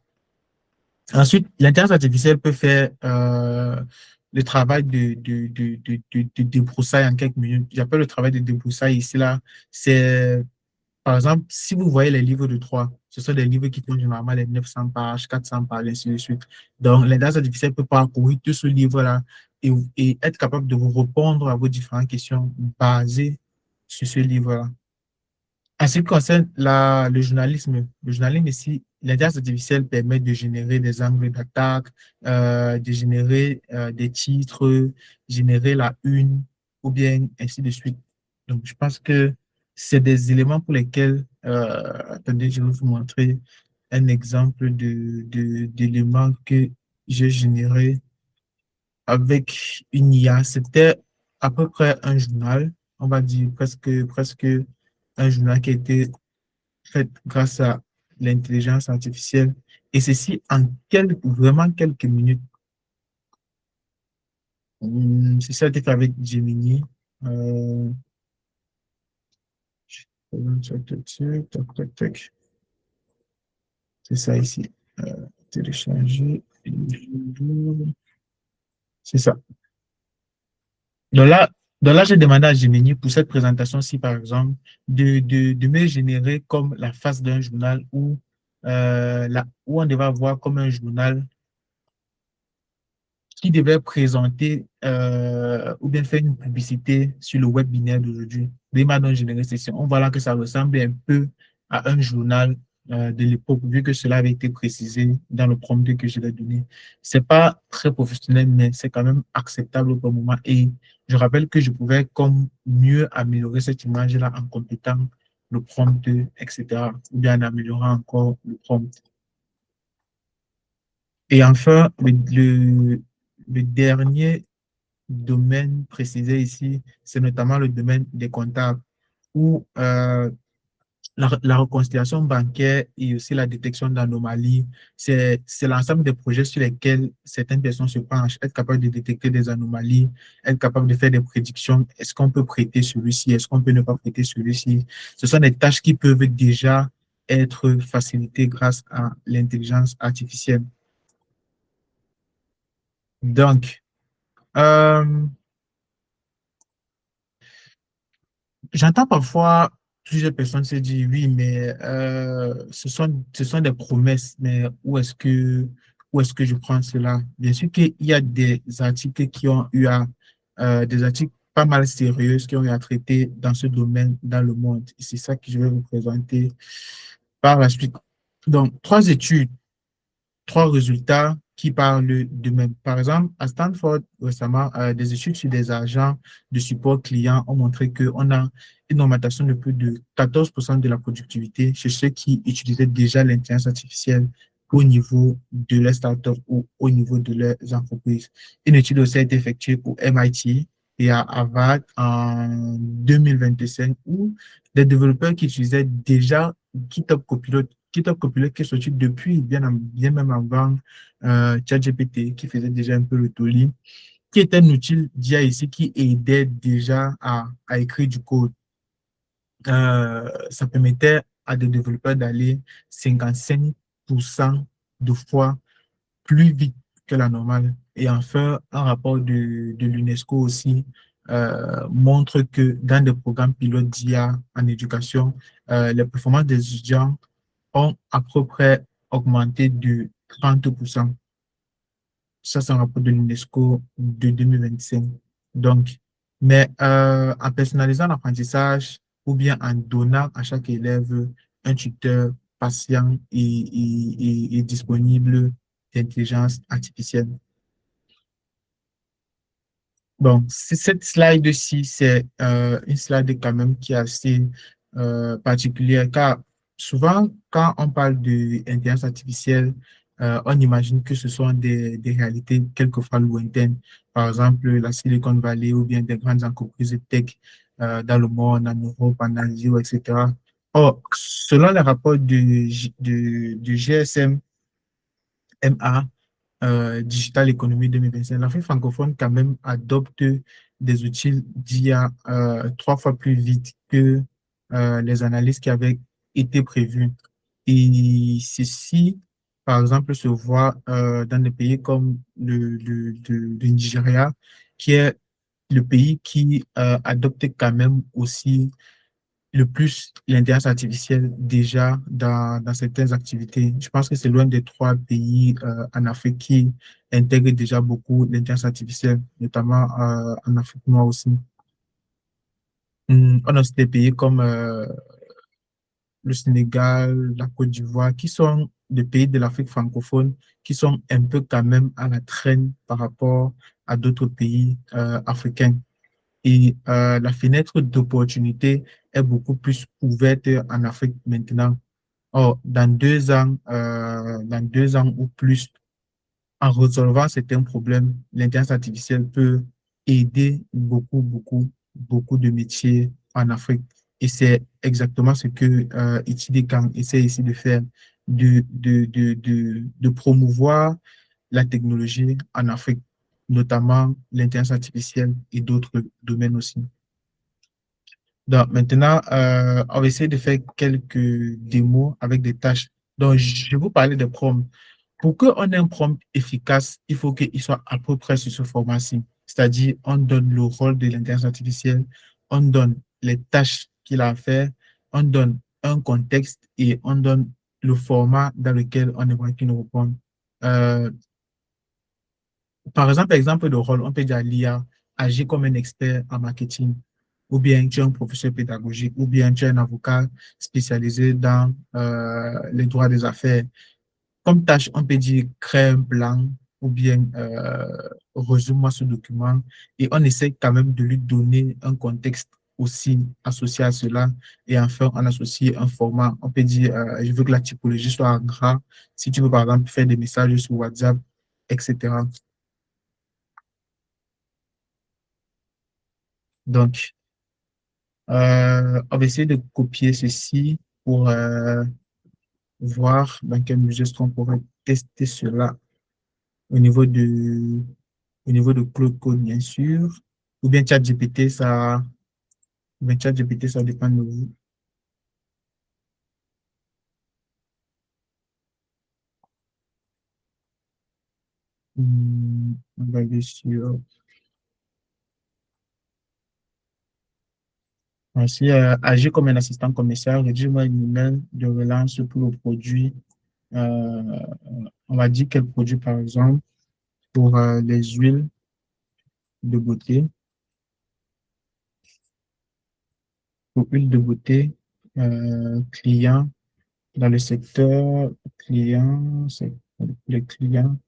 Ensuite, l'intelligence artificielle peut faire le travail de débroussaille en quelques minutes. J'appelle le travail de débroussaille ici, là. C'est par exemple, si vous voyez les livres de droit, ce sont des livres qui font généralement les 900 pages, 400 pages, ainsi de suite. Donc, l'intelligence artificielle peut parcourir tout ce livre-là et être capable de vous répondre à vos différentes questions basées sur ce livre-là. En ce qui concerne le journalisme ici, l'intelligence artificielle permet de générer des angles d'attaque, de générer des titres, générer la une, ou bien ainsi de suite. Donc, je pense que c'est des éléments pour lesquels, attendez, je vais vous montrer un exemple d'éléments que j'ai généré avec une IA. C'était à peu près un journal, on va dire presque un journal qui a été fait grâce à l'intelligence artificielle. Et ceci en vraiment quelques minutes. C'est ça a été fait avec Gemini. Euh, tac, tac, tac. C'est ça ici. Télécharger. C'est ça. Donc là, j'ai demandé à Gemini pour cette présentation-ci, par exemple, de me générer comme la face d'un journal où on devait avoir comme un journal qui devait présenter ou bien faire une publicité sur le web binaire d'aujourd'hui. Vraiment, dans Génération Session, on voit là que ça ressemble un peu à un journal de l'époque, vu que cela avait été précisé dans le prompt que je l'ai donné. C'est pas très professionnel, mais c'est quand même acceptable pour le moment. Et je rappelle que je pouvais comme mieux améliorer cette image-là en complétant le prompt, etc., ou bien en améliorant encore le prompt. Et enfin, le dernier domaine précisé ici, c'est notamment le domaine des comptables, où la réconciliation bancaire et aussi la détection d'anomalies, c'est l'ensemble des projets sur lesquels certaines personnes se penchent, être capable de détecter des anomalies, être capable de faire des prédictions. Est-ce qu'on peut prêter celui-ci? Est-ce qu'on peut ne pas prêter celui-ci? Ce sont des tâches qui peuvent déjà être facilitées grâce à l'intelligence artificielle. Donc, euh, j'entends parfois plusieurs personnes se dire oui, mais ce sont des promesses, mais où est-ce que je prends cela? Bien sûr qu'il y a des articles qui ont eu des articles pas mal sérieux qui ont eu à traiter dans ce domaine dans le monde. Et c'est ça que je vais vous présenter par la suite. Donc, trois études trois résultats qui parlent d'eux-mêmes. Par exemple, à Stanford, récemment, des études sur des agents de support client ont montré qu'on a une augmentation de plus de 14% de la productivité chez ceux qui utilisaient déjà l'intelligence artificielle au niveau de leurs startups ou au niveau de leurs entreprises. Une étude aussi a été effectuée au MIT et à Harvard en 2025 où des développeurs qui utilisaient déjà GitHub Copilot GitHub Copilot qui est sorti depuis, bien même avant ChatGPT, qui faisait déjà un peu le tollé, qui est un outil d'IA ici qui aidait déjà à écrire du code. Ça permettait à des développeurs d'aller 55% de fois plus vite que la normale. Et enfin, un rapport de l'UNESCO aussi montre que dans des programmes pilotes d'IA en éducation, les performances des étudiants ont à peu près augmenté de 30%. Ça, c'est un rapport de l'UNESCO de 2025. Donc, mais en personnalisant l'apprentissage ou bien en donnant à chaque élève un tuteur patient et disponible d'intelligence artificielle. Bon, cette slide-ci, c'est une slide quand même qui est assez particulière car souvent, quand on parle d'intelligence artificielle, on imagine que ce sont des réalités quelquefois lointaines. Par exemple, la Silicon Valley ou bien des grandes entreprises tech dans le monde, en Europe, en Asie, etc. Or, selon les rapports du GSM, MA, Digital Economy 2025, l'Afrique francophone quand même adopte des outils d'IA trois fois plus vite que les analyses qui avaient été prévues. Et ceci, par exemple, se voit dans des pays comme le Nigeria, qui est le pays qui adopte quand même aussi le plus l'intelligence artificielle déjà dans certaines activités. Je pense que c'est l'un des trois pays en Afrique qui intègre déjà beaucoup l'intelligence artificielle, notamment en Afrique noire aussi. On a aussi des pays comme le Sénégal, la Côte d'Ivoire, qui sont des pays de l'Afrique francophone, qui sont un peu quand même à la traîne par rapport à d'autres pays africains. Et la fenêtre d'opportunité est beaucoup plus ouverte en Afrique maintenant. Or, dans 2 ans ou plus, en résolvant certains problèmes, l'intelligence artificielle peut aider beaucoup de métiers en Afrique. Et c'est exactement ce que Ichidi essaie ici de faire, de promouvoir la technologie en Afrique, notamment l'intelligence artificielle et d'autres domaines aussi. Donc, maintenant, on va essayer de faire quelques démos avec des tâches. Donc, je vais vous parler des prompts. Pour qu'on ait un prompt efficace, il faut qu'il soit à peu près sur ce format-ci. C'est-à-dire, on donne le rôle de l'intelligence artificielle, on donne les tâches qu'il a à faire, on donne un contexte et on donne le format dans lequel on aimerait qu'il nous réponde. Euh, exemple de rôle, on peut dire à l'IA, agir comme un expert en marketing, ou bien tu es un professeur pédagogique, ou bien tu es un avocat spécialisé dans les droits des affaires. Comme tâche, on peut dire créer un plan, ou bien résume-moi ce document, et on essaie quand même de lui donner un contexte aussi associé à cela. Et enfin, on associe un format. On peut dire, je veux que la typologie soit en gras. Si tu veux, par exemple, faire des messages sur WhatsApp, etc. Donc, on va essayer de copier ceci. pour voir dans quelle mesure est-ce qu'on pourrait tester cela au niveau au niveau de Claude Code, bien sûr, ou bien ChatGPT, ça dépend de vous. On va aller sur, ainsi, agir comme un assistant commercial, rédige-moi une email de relance pour le produit. Euh, on va dire quel produit, par exemple, pour les huiles de beauté. Pour huile de beauté, client dans le secteur client, c'est les clients.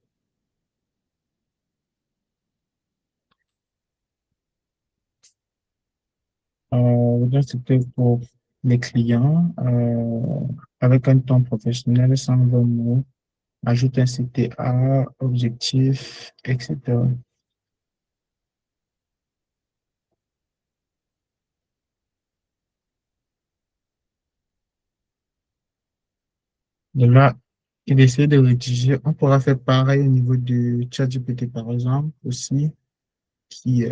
Là, c'était pour les clients avec un ton professionnel sans vos mots. Ajoute un CTA, objectif, etc. De là, il essaie de rédiger. On pourra faire pareil au niveau de ChatGPT, par exemple, aussi, qui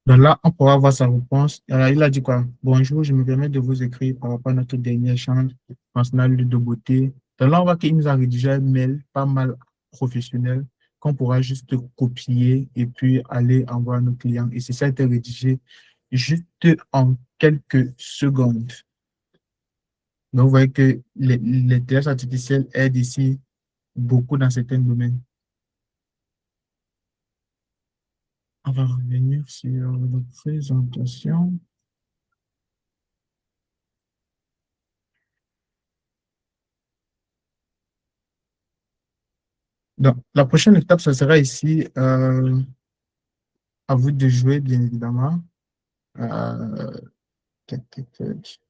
donc là, on pourra voir sa réponse. Il a dit quoi? Bonjour, je me permets de vous écrire par rapport à notre dernier échange concernant l'huile de beauté. Donc là, on voit qu'il nous a rédigé un mail pas mal professionnel qu'on pourra juste copier et puis aller envoyer à nos clients. Et c'est ça a été rédigé juste en quelques secondes. Donc, vous voyez que l'intelligence artificielle aide ici beaucoup dans certains domaines. On va revenir sur la présentation. Donc, la prochaine étape, ce sera ici, à vous de jouer, bien évidemment. Euh, tac, tac, tac.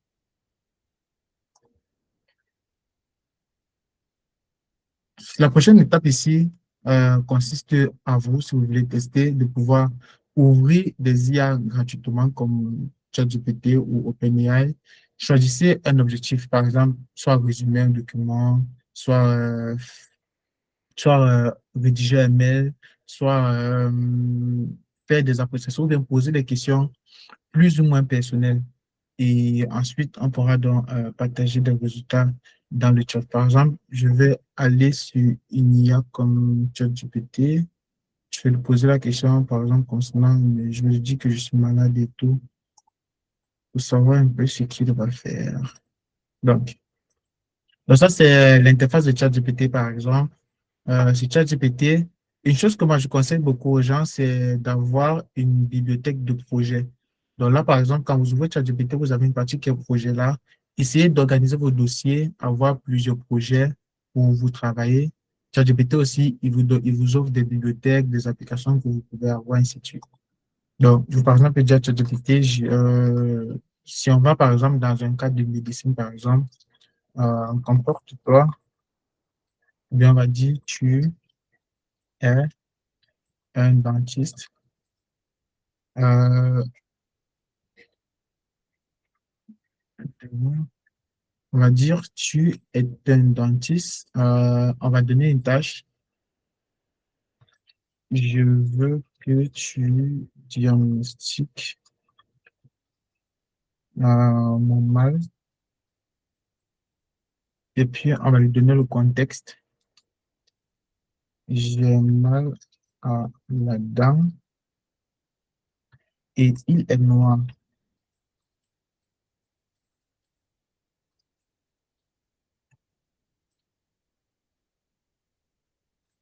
La prochaine étape ici consiste à vous, si vous voulez tester, de pouvoir ouvrir des IA gratuitement comme ChatGPT ou OpenAI. Choisissez un objectif, par exemple, soit résumer un document, soit, rédiger un mail, soit faire des appréciations ou bien poser des questions plus ou moins personnelles. Et ensuite, on pourra donc partager des résultats dans le chat. Par exemple, je vais aller sur une IA comme ChatGPT. Je vais lui poser la question, par exemple, concernant, je me dis que je suis malade et tout, pour savoir un peu ce qu'il va faire. Donc, donc ça, c'est l'interface de ChatGPT, par exemple. Sur ChatGPT, une chose que moi je conseille beaucoup aux gens, c'est d'avoir une bibliothèque de projets. Donc là, par exemple, quand vous ouvrez ChatGPT, vous avez une partie qui est projet là. Essayez d'organiser vos dossiers, avoir plusieurs projets où vous travaillez. ChatGPT aussi, il vous offre des bibliothèques, des applications que vous pouvez avoir, ainsi de suite. Donc, je, par exemple, dire à ChatGPT, si on va, par exemple, dans un cadre de médecine, par exemple, comporte-toi, ou bien on va dire, tu es un dentiste. Euh, on va dire, tu es un dentiste. On va donner une tâche. Je veux que tu diagnostiques mon mal. Et puis, on va lui donner le contexte. J'ai mal à la dent et il est noir.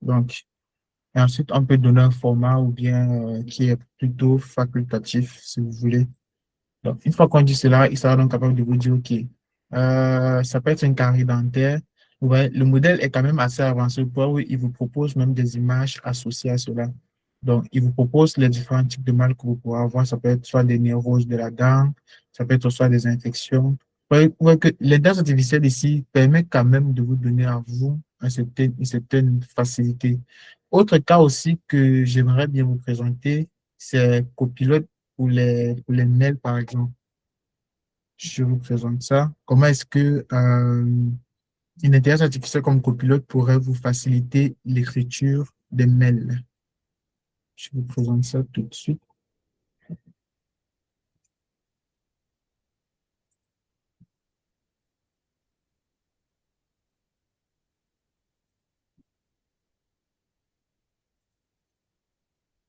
Donc, et ensuite, on peut donner un format ou bien qui est plutôt facultatif, si vous voulez. Donc, une fois qu'on dit cela, il sera donc capable de vous dire, OK, ça peut être un carré dentaire. Ouais, le modèle est quand même assez avancé au point où il vous propose même des images associées à cela. Donc, il vous propose les différents types de mal que vous pourrez avoir. Ça peut être soit des névroses de la dent, ça peut être soit des infections. Vous voyez que l'intelligence artificielle ici permet quand même de vous donner à vous une certaine facilité. Autre cas aussi que j'aimerais bien vous présenter, c'est Copilot pour les mails, par exemple. Je vous présente ça. Comment est-ce que une intelligence artificielle comme Copilot pourrait vous faciliter l'écriture des mails? Je vous présente ça tout de suite.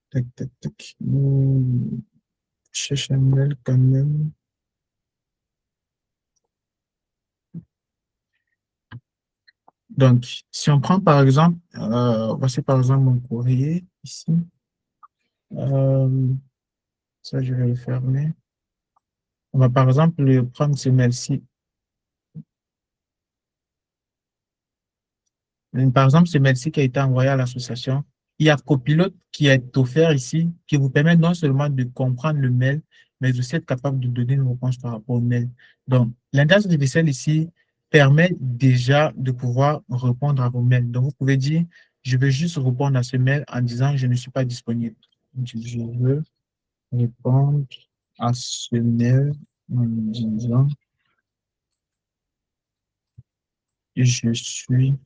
Tac, tac, tac. Je cherche un mail quand même. Donc, si on prend par exemple, voici par exemple mon courrier ici. Euh, Ça, je vais le fermer. On va par exemple prendre ce mail-ci. Par exemple, ce mail-ci qui a été envoyé à l'association, il y a Copilot qui est offert ici, qui vous permet non seulement de comprendre le mail, mais aussi être capable de donner une réponse par rapport au mail. Donc, l'intelligence artificielle ici permet déjà de pouvoir répondre à vos mails. Donc, vous pouvez dire, je veux juste répondre à ce mail en disant, je ne suis pas disponible. Je veux répondre à ce mail en disant, je suis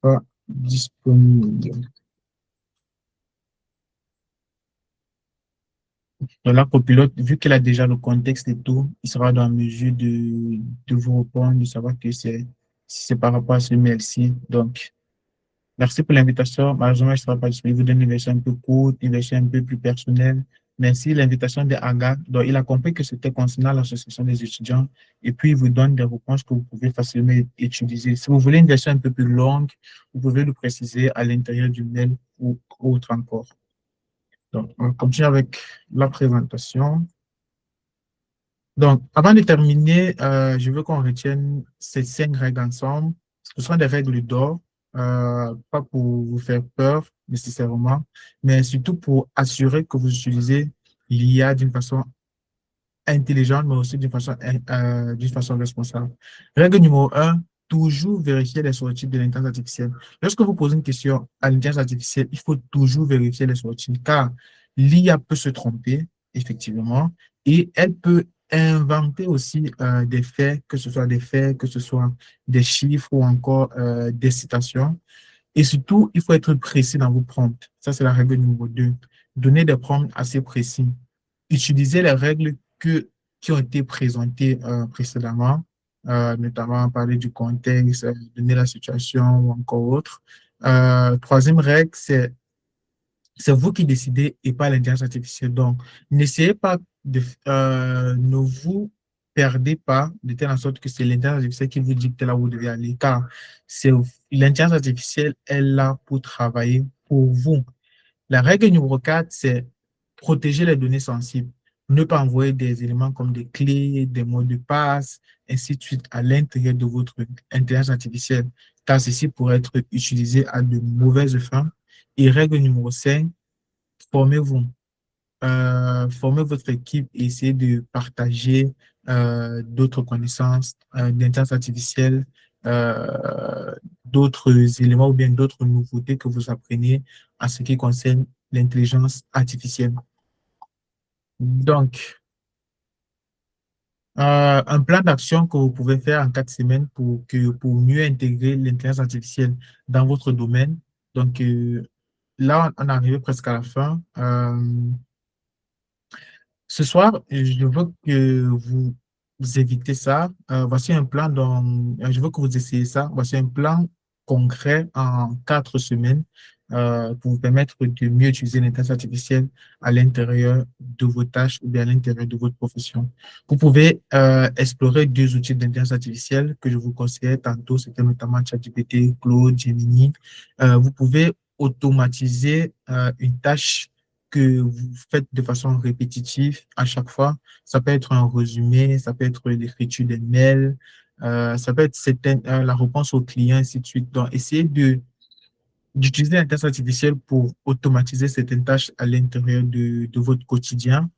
pas disponible. Donc là, copilote, vu qu'elle a déjà le contexte et tout, il sera dans la mesure de vous répondre, de savoir que c'est par rapport à ce mail-ci. Donc, merci pour l'invitation. Malheureusement, je ne serai pas disponible. Je vous donne une version un peu courte, une version un peu plus personnelle. Merci. L'invitation de Aga. Donc, il a compris que c'était concernant l'association des étudiants. Et puis, il vous donne des réponses que vous pouvez facilement utiliser. Si vous voulez une version un peu plus longue, vous pouvez le préciser à l'intérieur du mail ou autre encore. Donc, on continue avec la présentation. Donc, avant de terminer, je veux qu'on retienne ces 5 règles ensemble. Ce sont des règles d'or, pas pour vous faire peur nécessairement, mais surtout pour assurer que vous utilisez l'IA d'une façon intelligente, mais aussi d'une façon responsable. Règle numéro un, toujours vérifier les sorties de l'intelligence artificielle. Lorsque vous posez une question à l'intelligence artificielle, il faut toujours vérifier les sorties, car l'IA peut se tromper, effectivement, et elle peut inventer aussi des faits, que ce soit des faits, que ce soit des chiffres ou encore des citations. Et surtout, il faut être précis dans vos prompts. Ça, c'est la règle numéro 2. Donner des prompts assez précis. Utilisez les règles qui ont été présentées précédemment, notamment parler du contexte, donner la situation ou encore autre. Troisième règle, c'est vous qui décidez et pas l'intelligence artificielle. Donc, n'essayez pas ne vous perdez pas de telle en sorte que c'est l'intelligence artificielle qui vous dicte là où vous devez aller, car c'est l'intelligence artificielle est là pour travailler pour vous. La règle numéro 4, c'est protéger les données sensibles. Ne pas envoyer des éléments comme des clés, des mots de passe, ainsi de suite à l'intérieur de votre intelligence artificielle, car ceci pourrait être utilisé à de mauvaises fins. Et règle numéro 5, formez-vous. Formez votre équipe et essayez de partager d'autres connaissances d'intelligence artificielle, d'autres éléments ou bien d'autres nouveautés que vous apprenez en ce qui concerne l'intelligence artificielle. Donc, un plan d'action que vous pouvez faire en 4 semaines pour mieux intégrer l'intelligence artificielle dans votre domaine. Donc, là, on est arrivé presque à la fin. Ce soir, je veux que vous évitez ça. Voici un plan dont je veux que vous essayez ça. Voici un plan concret en 4 semaines pour vous permettre de mieux utiliser l'intelligence artificielle à l'intérieur de vos tâches ou bien à l'intérieur de votre profession. Vous pouvez explorer 2 outils d'intelligence artificielle que je vous conseillais tantôt. C'était notamment ChatGPT, Claude, Gemini. Vous pouvez automatiser une tâche que vous faites de façon répétitive à chaque fois. Ça peut être un résumé, ça peut être l'écriture des mails, ça peut être la réponse aux clients, ainsi de suite. Donc, essayez d'utiliser l'intelligence artificielle pour automatiser certaines tâches à l'intérieur de votre quotidien.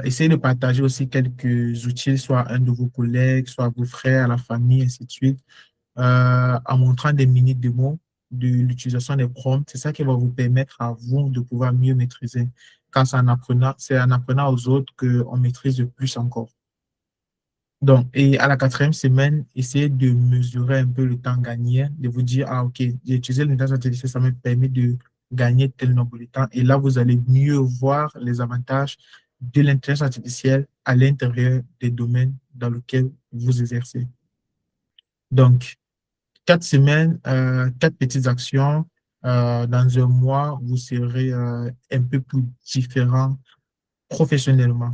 Essayez de partager aussi quelques outils, soit à un de vos collègues, soit à vos frères, à la famille, ainsi de suite, en montrant des mini démos de l'utilisation des prompts. C'est ça qui va vous permettre à vous de pouvoir mieux maîtriser. Car c'est en apprenant aux autres qu'on maîtrise de plus encore. Donc, et à la quatrième semaine, essayez de mesurer un peu le temps gagné, de vous dire, ah, OK, j'ai utilisé l'intelligence artificielle, ça me permet de gagner tel nombre de temps. Et là, vous allez mieux voir les avantages de l'intelligence artificielle à l'intérieur des domaines dans lesquels vous exercez. Donc, 4 semaines, 4 petites actions. Dans un mois, vous serez un peu plus différent professionnellement.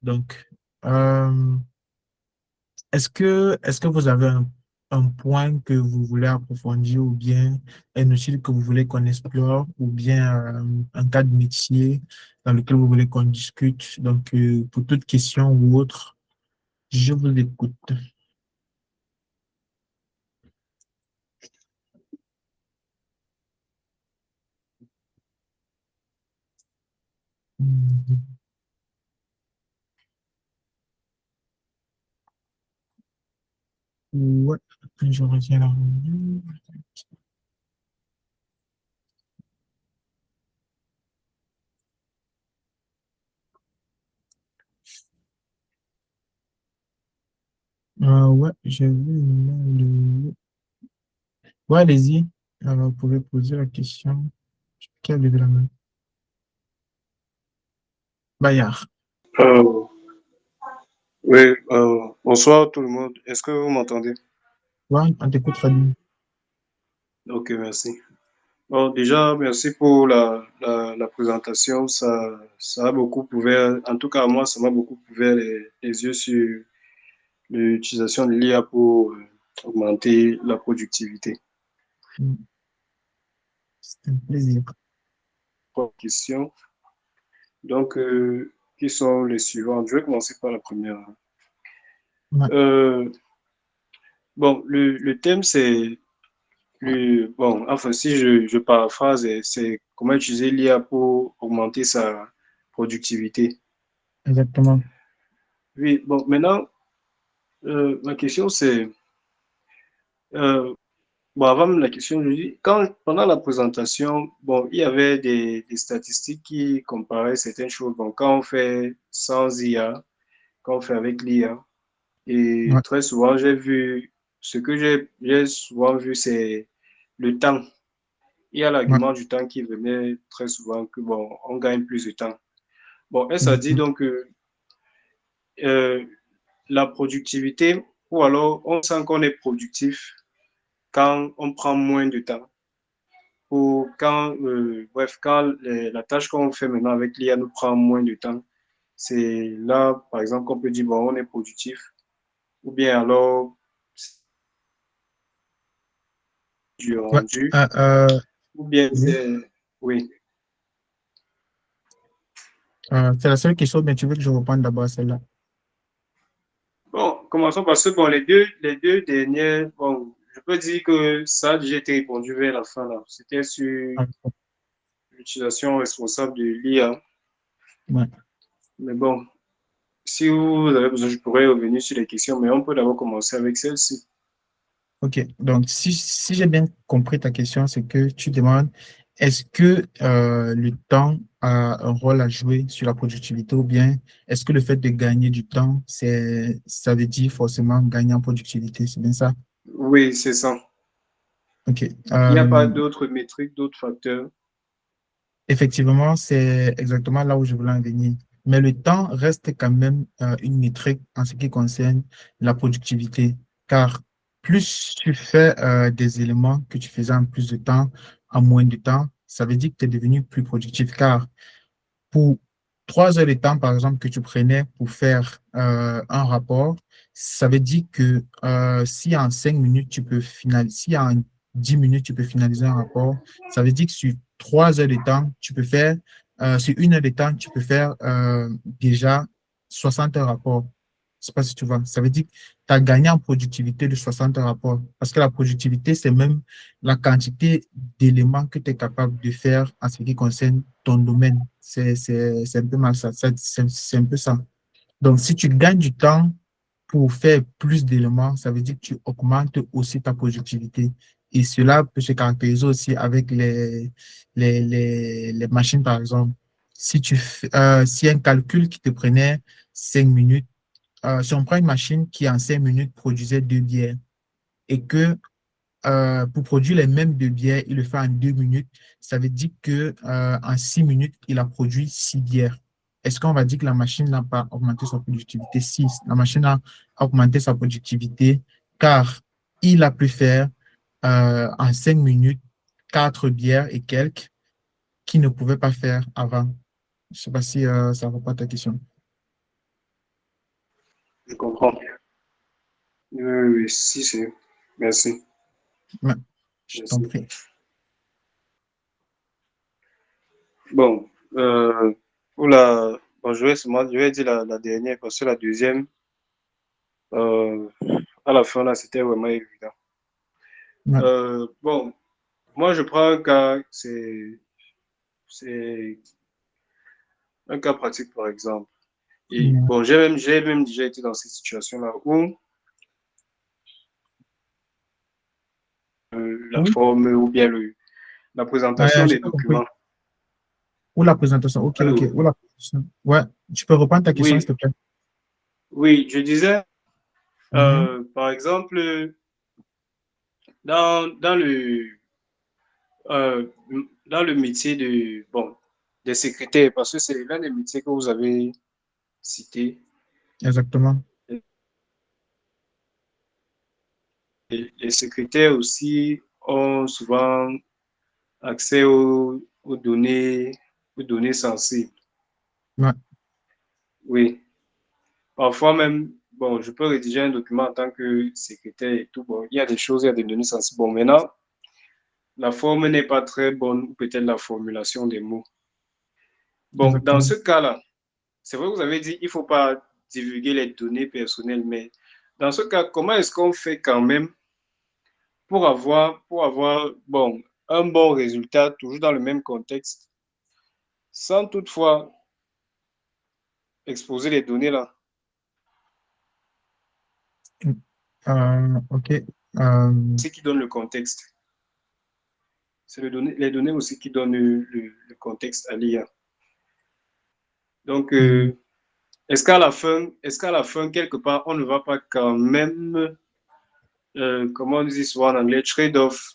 Donc, euh, est-ce que vous avez un point que vous voulez approfondir ou bien un outil que vous voulez qu'on explore ou bien un cas de métier dans lequel vous voulez qu'on discute? Donc, pour toute question ou autre, je vous écoute. Mhm. Ouais, je retiens la réunion. Ouais, j'ai vu le... Ouais, allez-y. Alors, vous pouvez poser la question. Qui a levé la main? Bayard. Euh, oui, bonsoir tout le monde. Est-ce que vous m'entendez? Ouais, on t'écoute très bien. Ok, merci. Bon, déjà, merci pour la présentation. Ça a beaucoup ouvert, en tout cas, moi, ça m'a beaucoup ouvert les yeux sur l'utilisation de l'IA pour augmenter la productivité. Mm, c'est un plaisir. Trois questions. Donc, qui sont les suivantes? Je vais commencer par la première. Ouais, Euh, bon, le thème, c'est bon, enfin, si je paraphrase, c'est comment utiliser l'IA pour augmenter sa productivité. exactement. Oui, bon, maintenant, ma question c'est, euh, bon, avant même la question, je dis, pendant la présentation, bon, il y avait des statistiques qui comparaient certaines choses. Bon, quand on fait sans IA, quand on fait avec l'IA, et Ouais, très souvent, ce que j'ai souvent vu, c'est le temps. Il y a ouais, l'argument du temps qui venait très souvent que, bon, on gagne plus de temps. Bon, et ça dit exactement. donc que euh, la productivité, ou alors on sent qu'on est productif quand on prend moins de temps. Ou quand, bref, quand la tâche qu'on fait maintenant avec l'IA nous prend moins de temps, c'est là, par exemple, qu'on peut dire, bon, on est productif. Ou bien alors, c'est du Ouais, rendu. euh, euh, Ou bien oui. c'est, oui. C'est la seule question, mais tu veux que je reprenne d'abord celle-là? Bon, commençons par ce. Bon, les deux dernières, bon, je peux dire que ça a déjà été répondu vers la fin, là. C'était sur Ah, l'utilisation responsable de l'IA. ouais. Mais bon, si vous avez besoin, je pourrais revenir sur les questions, mais on peut d'abord commencer avec celle-ci. OK. Donc, si j'ai bien compris ta question, c'est que tu demandes, est-ce que le temps a un rôle à jouer sur la productivité ou bien est-ce que le fait de gagner du temps, ça veut dire forcément gagner en productivité? C'est bien ça? Oui, c'est ça. OK. Il n'y a pas d'autres métriques, d'autres facteurs. Effectivement, c'est exactement là où je voulais en venir. Mais le temps reste quand même une métrique en ce qui concerne la productivité, car plus tu fais des éléments que tu faisais en plus de temps, en moins de temps, ça veut dire que tu es devenu plus productif, car pour 3 heures de temps, par exemple, que tu prenais pour faire un rapport, ça veut dire que si en 5 minutes, tu peux finaliser, si en 10 minutes, tu peux finaliser un rapport, ça veut dire que sur 3 heures de temps, tu peux faire, sur 1 heure de temps, tu peux faire déjà 60 rapports. sais pas si tu vois. Ça veut dire que tu as gagné en productivité de 60 rapports. Parce que la productivité, c'est même la quantité d'éléments que tu es capable de faire en ce qui concerne ton domaine. C'est un peu mal ça. C'est un peu ça. Donc, si tu gagnes du temps pour faire plus d'éléments, ça veut dire que tu augmentes aussi ta productivité. Et cela peut se caractériser aussi avec les machines, par exemple. Si un calcul qui te prenait 5 minutes, si on prend une machine qui en 5 minutes produisait 2 bières et que pour produire les mêmes 2 bières, il le fait en 2 minutes. Ça veut dire que en 6 minutes, il a produit 6 bières. Est-ce qu'on va dire que la machine n'a pas augmenté sa productivité? Si, la machine a augmenté sa productivité car il a pu faire en 5 minutes 4 bières et quelques qu'il ne pouvait pas faire avant. Je ne sais pas si ça répond à ta question. Je comprends. Oui, si, c'est. Merci. Ouais, je t'en Merci. prie. Bon, bon, je vais dire la dernière parce que la deuxième, euh, à la fin, là, c'était vraiment évident. Ouais. Bon, moi, je prends un cas, c'est un cas pratique, par exemple. Et Ouais. bon, j'ai même déjà été dans cette situation-là où la Oui, forme ou bien la présentation j'ai des pas compris. documents. Ou la présentation. OK, OK. Allô? Ou la présentation. Ouais, tu peux reprendre ta question, s'il Oui, te plaît. oui, je disais, Mhm. par exemple, euh, dans le métier bon, des secrétaires, parce que c'est l'un des métiers que vous avez cité. Exactement. Les secrétaires aussi ont souvent accès aux données sensibles. Ouais, Oui, parfois même, bon, je peux rédiger un document en tant que secrétaire et tout. Bon, il y a des choses, il y a des données sensibles. Bon, maintenant, la forme n'est pas très bonne, ou peut-être la formulation des mots. Bon, dans exactement. ce cas-là, c'est vrai que vous avez dit il ne faut pas divulguer les données personnelles, mais dans ce cas, comment est-ce qu'on fait quand même pour avoir bon, un bon résultat, toujours dans le même contexte, sans toutefois exposer les données là? OK. Euh, C'est qui donne le contexte. C'est les données aussi qui donnent le contexte à l'IA. Donc, hmm, est-ce qu'à la fin, quelque part, on ne va pas quand même, comment on dit souvent en anglais, trade-off.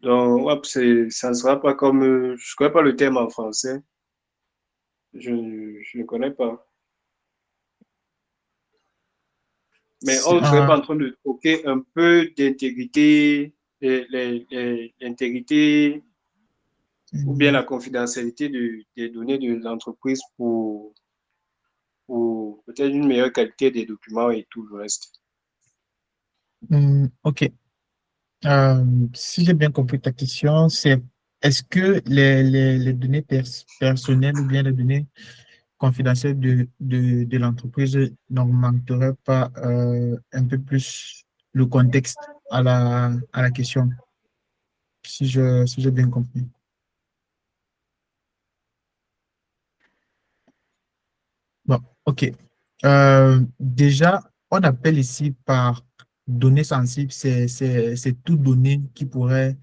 Donc, hop, ça ne sera pas comme, je ne connais pas le terme en français, je ne connais pas. Mais on ne serait pas en train de troquer un peu d'intégrité, l'intégrité ou bien la confidentialité des données de l'entreprise pour peut-être une meilleure qualité des documents et tout le reste. OK. Si j'ai bien compris ta question, c'est est-ce que les données personnelles ou bien les données confidentielles de l'entreprise n'augmenteraient pas un peu plus le contexte à la question, si j'ai bien compris. Bon, OK. Déjà, on appelle ici par données sensibles, c'est toute donnée qui pourrait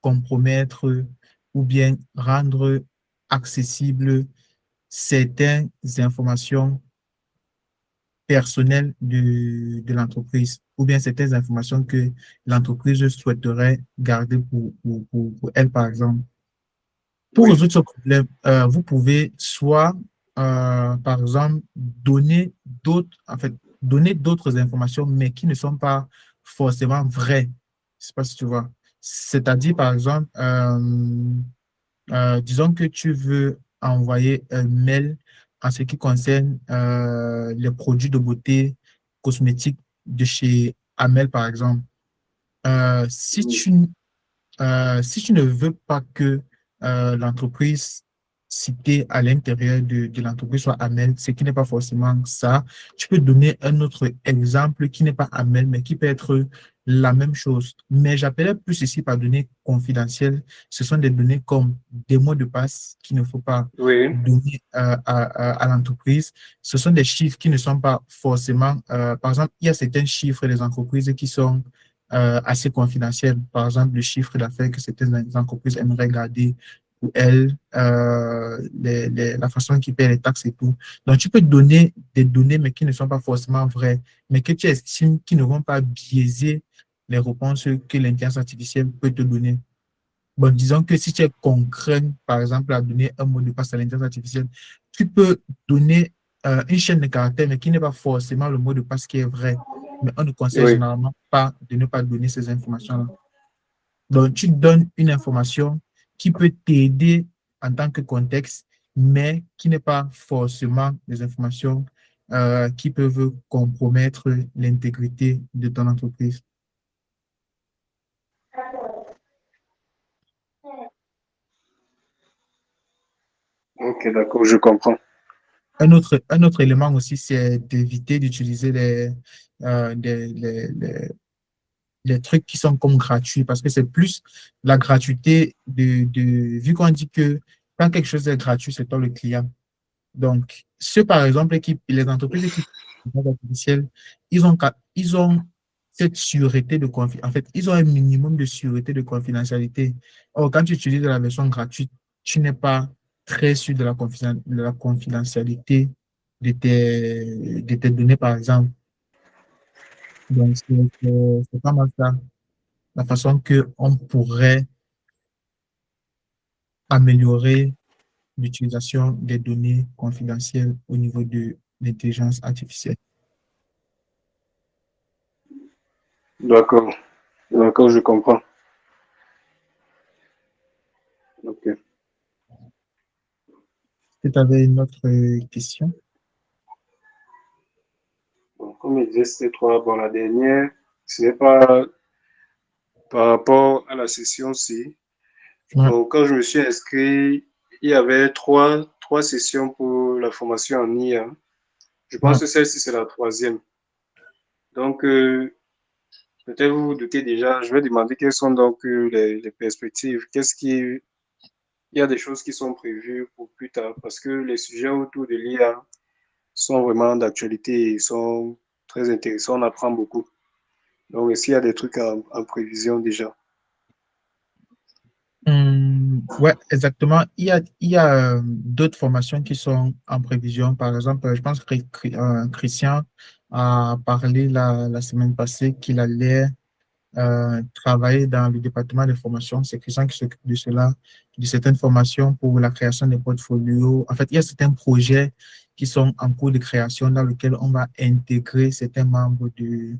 compromettre ou bien rendre accessible certaines informations personnelles de l'entreprise ou bien certaines informations que l'entreprise souhaiterait garder pour elle, par exemple. Pour Oui, résoudre ce problème, vous pouvez soit, par exemple, donner d'autres informations, mais qui ne sont pas forcément vraies. Je sais pas si tu vois. C'est-à-dire, par exemple, disons que tu veux envoyer un mail en ce qui concerne les produits de beauté cosmétique de chez Amel, par exemple. Euh, si oui, tu, si tu ne veux pas que l'entreprise cité à l'intérieur de l'entreprise soit AML, ce qui n'est pas forcément ça. Tu peux donner un autre exemple qui n'est pas AML, mais qui peut être la même chose. Mais j'appelais plus ici par données confidentielles. Ce sont des données comme des mots de passe qu'il ne faut pas Oui, donner à l'entreprise. Ce sont des chiffres qui ne sont pas forcément, par exemple, il y a certains chiffres des entreprises qui sont assez confidentiels. Par exemple, le chiffre d'affaires que certaines entreprises aimeraient garder ou elles, la façon qu'ils paient les taxes et tout. Donc, tu peux donner des données, mais qui ne sont pas forcément vraies, mais que tu estimes qui ne vont pas biaiser les réponses que l'intelligence artificielle peut te donner. Bon, disons que si tu es concret, par exemple, à donner un mot de passe à l'intelligence artificielle, tu peux donner une chaîne de caractères, mais qui n'est pas forcément le mot de passe qui est vrai. Mais on ne conseille oui. généralement pas de ne pas donner ces informations-là. Donc, tu donnes une information qui peut t'aider en tant que contexte, mais qui n'est pas forcément des informations qui peuvent compromettre l'intégrité de ton entreprise. Ok, d'accord, je comprends. Un autre élément aussi, c'est d'éviter d'utiliser les trucs qui sont comme gratuits, parce que c'est plus la gratuité vu qu'on dit que quand quelque chose est gratuit, c'est toi le client. Donc, ceux, par exemple, les entreprises qui font artificielle, ils ont cette sûreté de confiance. En fait, ils ont un minimum de sûreté de confidentialité. Or, quand tu utilises la version gratuite, tu n'es pas très sûr de de la confidentialité de tes données, par exemple. Donc, c'est pas mal ça. La façon qu'on pourrait améliorer l'utilisation des données confidentielles au niveau de l'intelligence artificielle. D'accord, d'accord, je comprends. Ok. Tu avais une autre question? Bon, comme je disais, c'était trois. Bon, la dernière, ce n'est pas par rapport à la session-ci. Ouais, Bon, quand je me suis inscrit, il y avait trois sessions pour la formation en IA. Je ouais. pense que celle-ci, c'est la troisième. Donc, peut-être vous vous doutez déjà, je vais demander quelles sont donc les perspectives. Il y a des choses qui sont prévues pour plus tard parce que les sujets autour de l'IA sont vraiment d'actualité et sont très intéressants. On apprend beaucoup. Donc, est-ce qu'il y a des trucs en prévision déjà? Ouais, exactement. Il y a d'autres formations qui sont en prévision. Par exemple, je pense que Christian a parlé la semaine passée qu'il allait travailler dans le département des formations. C'est Christian qui s'occupe de cela, de certaines formations pour la création des portfolios. En fait, il y a certains projets qui sont en cours de création dans lesquels on va intégrer certains membres de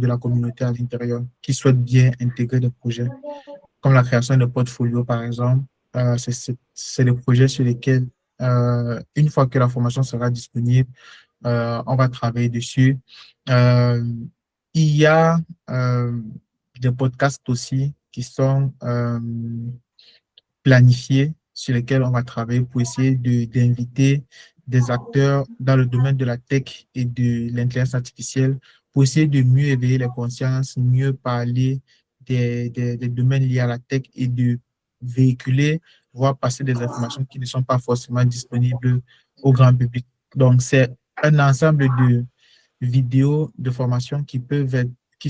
la communauté à l'intérieur qui souhaitent bien intégrer des projets, comme la création de portfolios, par exemple. C'est des projets sur lesquels, une fois que la formation sera disponible, on va travailler dessus. Euh, il y a des podcasts aussi qui sont planifiés sur lesquels on va travailler pour essayer d'inviter des acteurs dans le domaine de la tech et de l'intelligence artificielle pour essayer de mieux éveiller les consciences, mieux parler des domaines liés à la tech et de véhiculer, voire passer des informations qui ne sont pas forcément disponibles au grand public. Donc, c'est un ensemble de vidéos de formation qui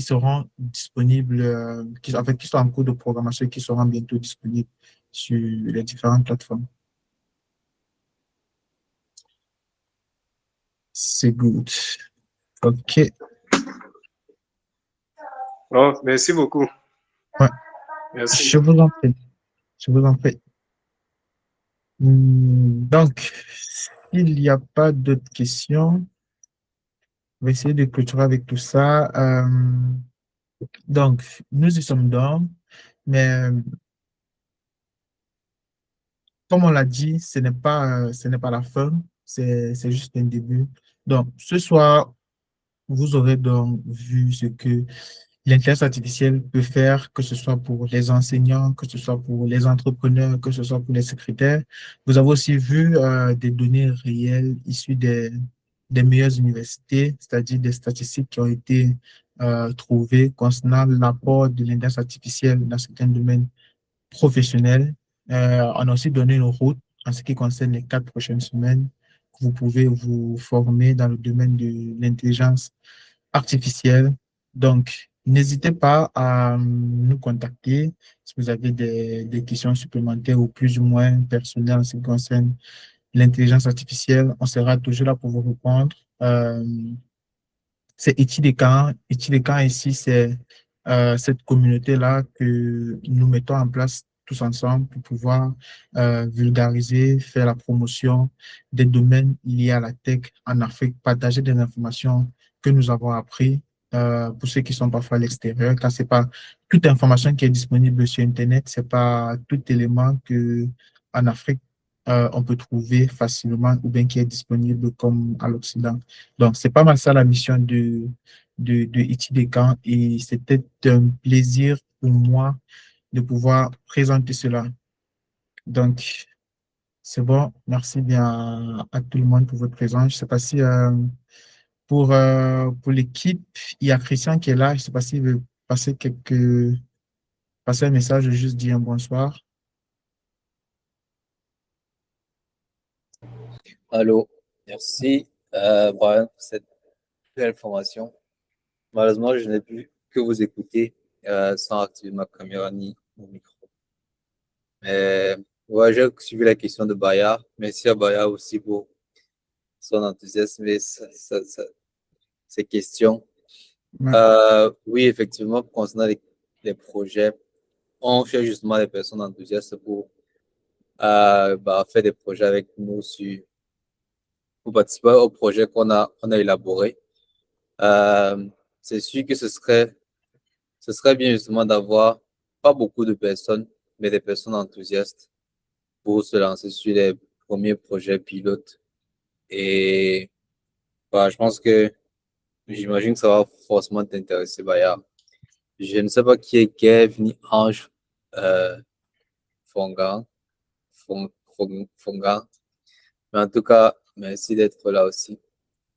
seront disponibles, en fait, qui sont en cours de programmation et qui seront bientôt disponibles sur les différentes plateformes. C'est good. OK. Oh, merci beaucoup. Ouais. Merci. Je vous en prie. Je vous en prie. Donc, s'il n'y a pas d'autres questions, on va essayer de clôturer avec tout ça. Donc, nous y sommes dans, mais comme on l'a dit, ce n'est pas la fin, c'est juste un début. Donc, ce soir, vous aurez donc vu ce que l'intelligence artificielle peut faire, que ce soit pour les enseignants, que ce soit pour les entrepreneurs, que ce soit pour les secrétaires. Vous avez aussi vu des données réelles issues des meilleures universités, c'est-à-dire des statistiques qui ont été trouvées concernant l'apport de l'intelligence artificielle dans certains domaines professionnels. On a aussi donné une route en ce qui concerne les 4 prochaines semaines. Vous pouvez vous former dans le domaine de l'intelligence artificielle. Donc, n'hésitez pas à nous contacter si vous avez des questions supplémentaires ou plus ou moins personnelles en ce qui concerne l'intelligence artificielle. On sera toujours là pour vous répondre. C'est Itidekan. Itidekan ici, c'est cette communauté-là que nous mettons en place tous ensemble pour pouvoir vulgariser, faire la promotion des domaines liés à la tech en Afrique, partager des informations que nous avons apprises pour ceux qui sont parfois à l'extérieur, car c'est pas toute information qui est disponible sur Internet, c'est pas tout élément que en Afrique on peut trouver facilement ou bien qui est disponible comme à l'Occident. Donc, c'est pas mal ça la mission de Itidekan et c'était un plaisir pour moi de pouvoir présenter cela. Donc, c'est bon. Merci bien à tout le monde pour votre présence. Je sais pas si pour l'équipe, il y a Christian qui est là. Je sais pas s'il veut passer un message ou juste dire un bonsoir. Allô, merci Brian pour cette belle formation. Malheureusement, je n'ai pu que vous écouter sans activer ma caméra ni mon micro. Mais ouais, j'ai suivi la question de Baya. Merci à Baya aussi pour son enthousiasme et ses questions. Ouais. Oui, effectivement, concernant les projets, on cherche justement des personnes enthousiastes pour faire des projets avec nous pour participer au projet qu'on a élaboré. Euh, c'est sûr que ce serait bien justement d'avoir pas beaucoup de personnes, mais des personnes enthousiastes pour se lancer sur les premiers projets pilotes. Et je pense que j'imagine que ça va forcément t'intéresser, Baya. Je ne sais pas qui est Kev ni Ange euh, Fongan, Fongan, mais en tout cas, merci d'être là aussi.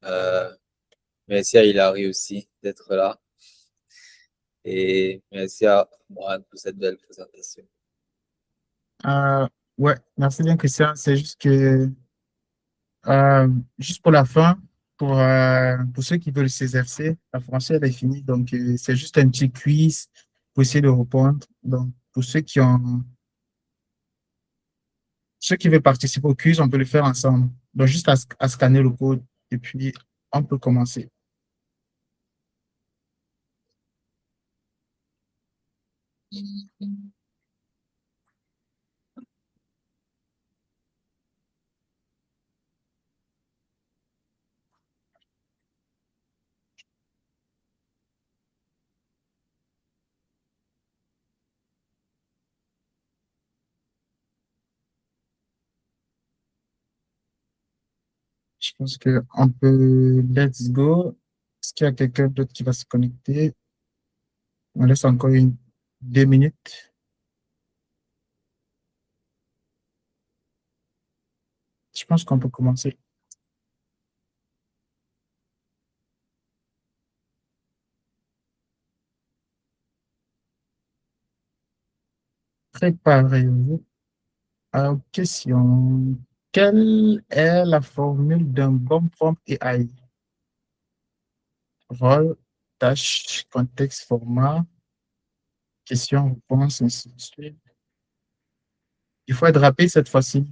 Euh, merci à Hilary aussi d'être là. Et merci à moi pour cette belle présentation. Euh, ouais, merci bien, Christian. C'est juste que Euh, juste pour la fin, pour ceux qui veulent s'exercer, la française elle est finie. Donc, c'est juste un petit quiz pour essayer de répondre. Donc, pour ceux qui veulent participer au quiz, on peut le faire ensemble. Donc, juste à scanner le code et puis on peut commencer. Je pense qu'on peut, let's go. Est-ce qu'il y a quelqu'un d'autre qui va se connecter? On laisse encore 2 minutes. Je pense qu'on peut commencer. Préparez-vous. Alors, question. Quelle est la formule d'un bon prompt AI? Rôle, tâche, contexte, format, question, réponse, ainsi de suite. Il faut être rapide cette fois-ci.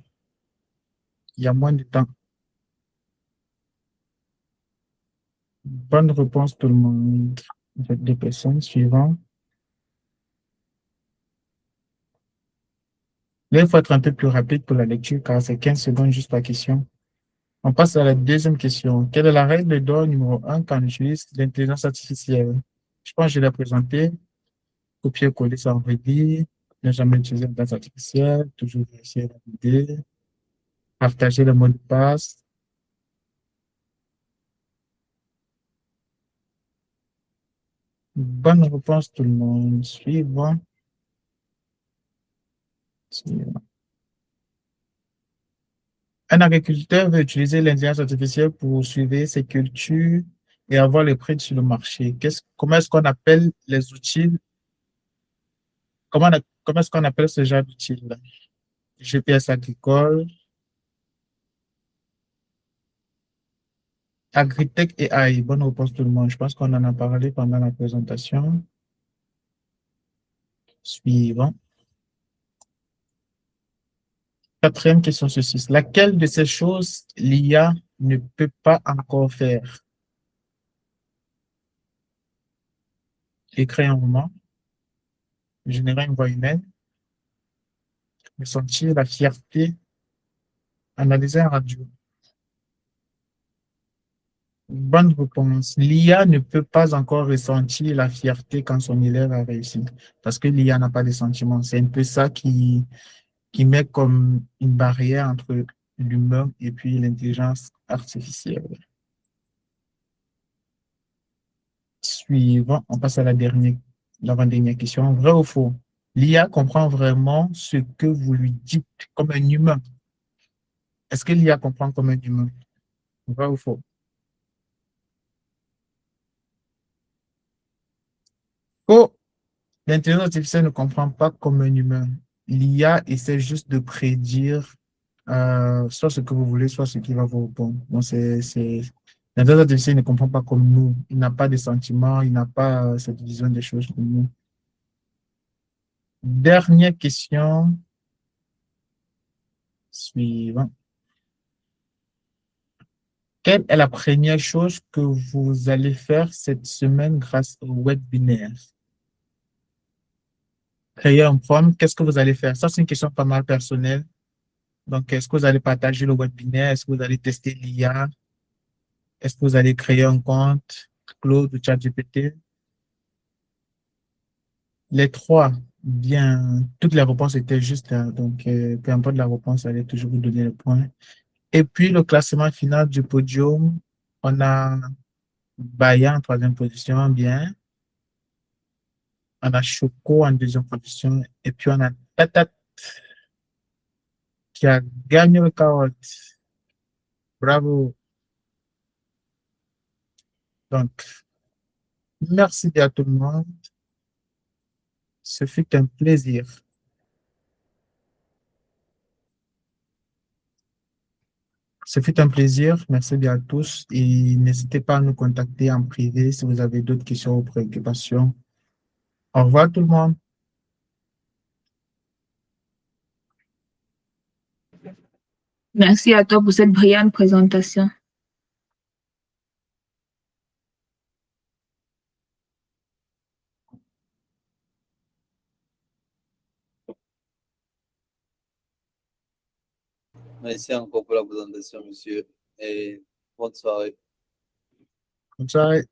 Il y a moins de temps. Bonne réponse, tout le monde. Avec des personnes suivantes. Là, il faut être un peu plus rapide pour la lecture car c'est 15 secondes juste la question. On passe à la deuxième question. Quelle est la règle d'or numéro 1 quand on utilise l'intelligence artificielle? Je pense que je l'ai présenté. Copier-coller sans redire, ne jamais utiliser l'intelligence artificielle, toujours vérifier la idée, partager le mot de passe. Bonne réponse, tout le monde. Suivant. Suivant. Un agriculteur veut utiliser l'intelligence artificielle pour suivre ses cultures et avoir les prix sur le marché. Comment est-ce qu'on appelle les outils? Comment est-ce qu'on appelle ce genre d'outils? GPS agricole, Agritech et AI. Bonne réponse tout le monde. Je pense qu'on en a parlé pendant la présentation. Suivant. Quatrième question sur six. Laquelle de ces choses l'IA ne peut pas encore faire? Écrire un roman, générer une voix humaine, ressentir la fierté, analyser un radio. Bonne réponse. L'IA ne peut pas encore ressentir la fierté quand son élève a réussi, parce que l'IA n'a pas de sentiments. C'est un peu ça qui met comme une barrière entre l'humain et puis l'intelligence artificielle. Suivant, on passe à l'avant-dernière question. Vrai ou faux? L'IA comprend vraiment ce que vous lui dites comme un humain. Est-ce que l'IA comprend comme un humain? Vrai ou faux? Faux. L'intelligence artificielle ne comprend pas comme un humain. L'IA essaie juste de prédire soit ce que vous voulez, soit ce qui va vous répondre. Donc, l'intelligence artificielle ne comprend pas comme nous. Il n'a pas de sentiments, il n'a pas cette vision des choses comme nous. Dernière question. Suivant. Quelle est la première chose que vous allez faire cette semaine grâce au webinaire? Créer un prompt, qu'est-ce que vous allez faire? Ça, c'est une question pas mal personnelle. Donc, est-ce que vous allez partager le webinaire? Est-ce que vous allez tester l'IA? Est-ce que vous allez créer un compte Claude ou ChatGPT? Les trois, bien, toutes les réponses étaient justes, hein. Donc, peu importe la réponse, allez toujours vous donner le point. Et puis, le classement final du podium, on a Baya en troisième position, bien. On a Choco en deuxième position. Et puis, on a Tata qui a gagné le carotte. Bravo. Donc, merci à tout le monde. Ce fut un plaisir. Ce fut un plaisir. Merci bien à tous. Et n'hésitez pas à nous contacter en privé si vous avez d'autres questions ou préoccupations. Au revoir tout le monde. Merci à toi pour cette brillante présentation. Merci encore pour la présentation, monsieur, et bonne soirée. Bonne soirée.